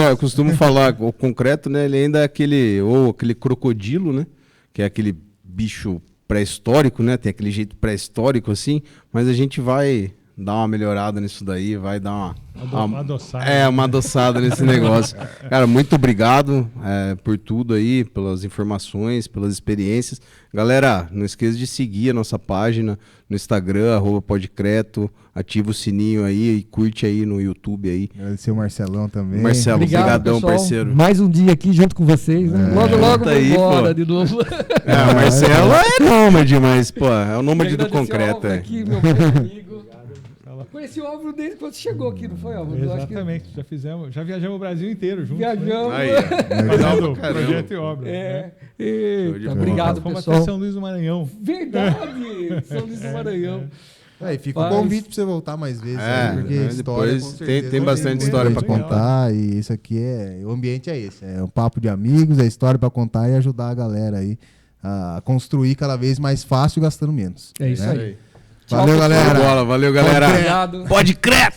Eu costumo falar, o concreto, né? Ele ainda é aquele crocodilo, né? Que é aquele bicho pré-histórico, né? Tem aquele jeito pré-histórico assim, mas a gente vai dar uma melhorada nisso daí, vai dar uma adoçada. Uma adoçada nesse negócio. Cara, muito obrigado por tudo aí, pelas informações, pelas experiências. Galera, não esqueça de seguir a nossa página no Instagram, @podcreto, ativa o sininho aí e curte aí no YouTube aí. Agradecer o Marcelão também. Marcelo, obrigadão, parceiro. Mais um dia aqui junto com vocês, né? Logo vou embora de novo. O Marcelo é nômade, mas, pô, é o nômade do concreto. Aqui, meu amigo. Conheci o Álvaro desde quando chegou aqui, não foi, Álvaro? Exatamente, já viajamos o Brasil inteiro juntos. Viajamos. Fazendo projeto e obra. Obrigado, fomos pessoal. até São Luís do Maranhão. Verdade! São Luís do Maranhão. E fica o convite para você voltar mais vezes. Porque história, tem bastante história para contar. E isso aqui o ambiente é esse. É um papo de amigos, é história para contar e ajudar a galera aí a construir cada vez mais fácil, gastando menos. É isso aí. Valeu, galera. Valeu, galera. Obrigado. Pode crer!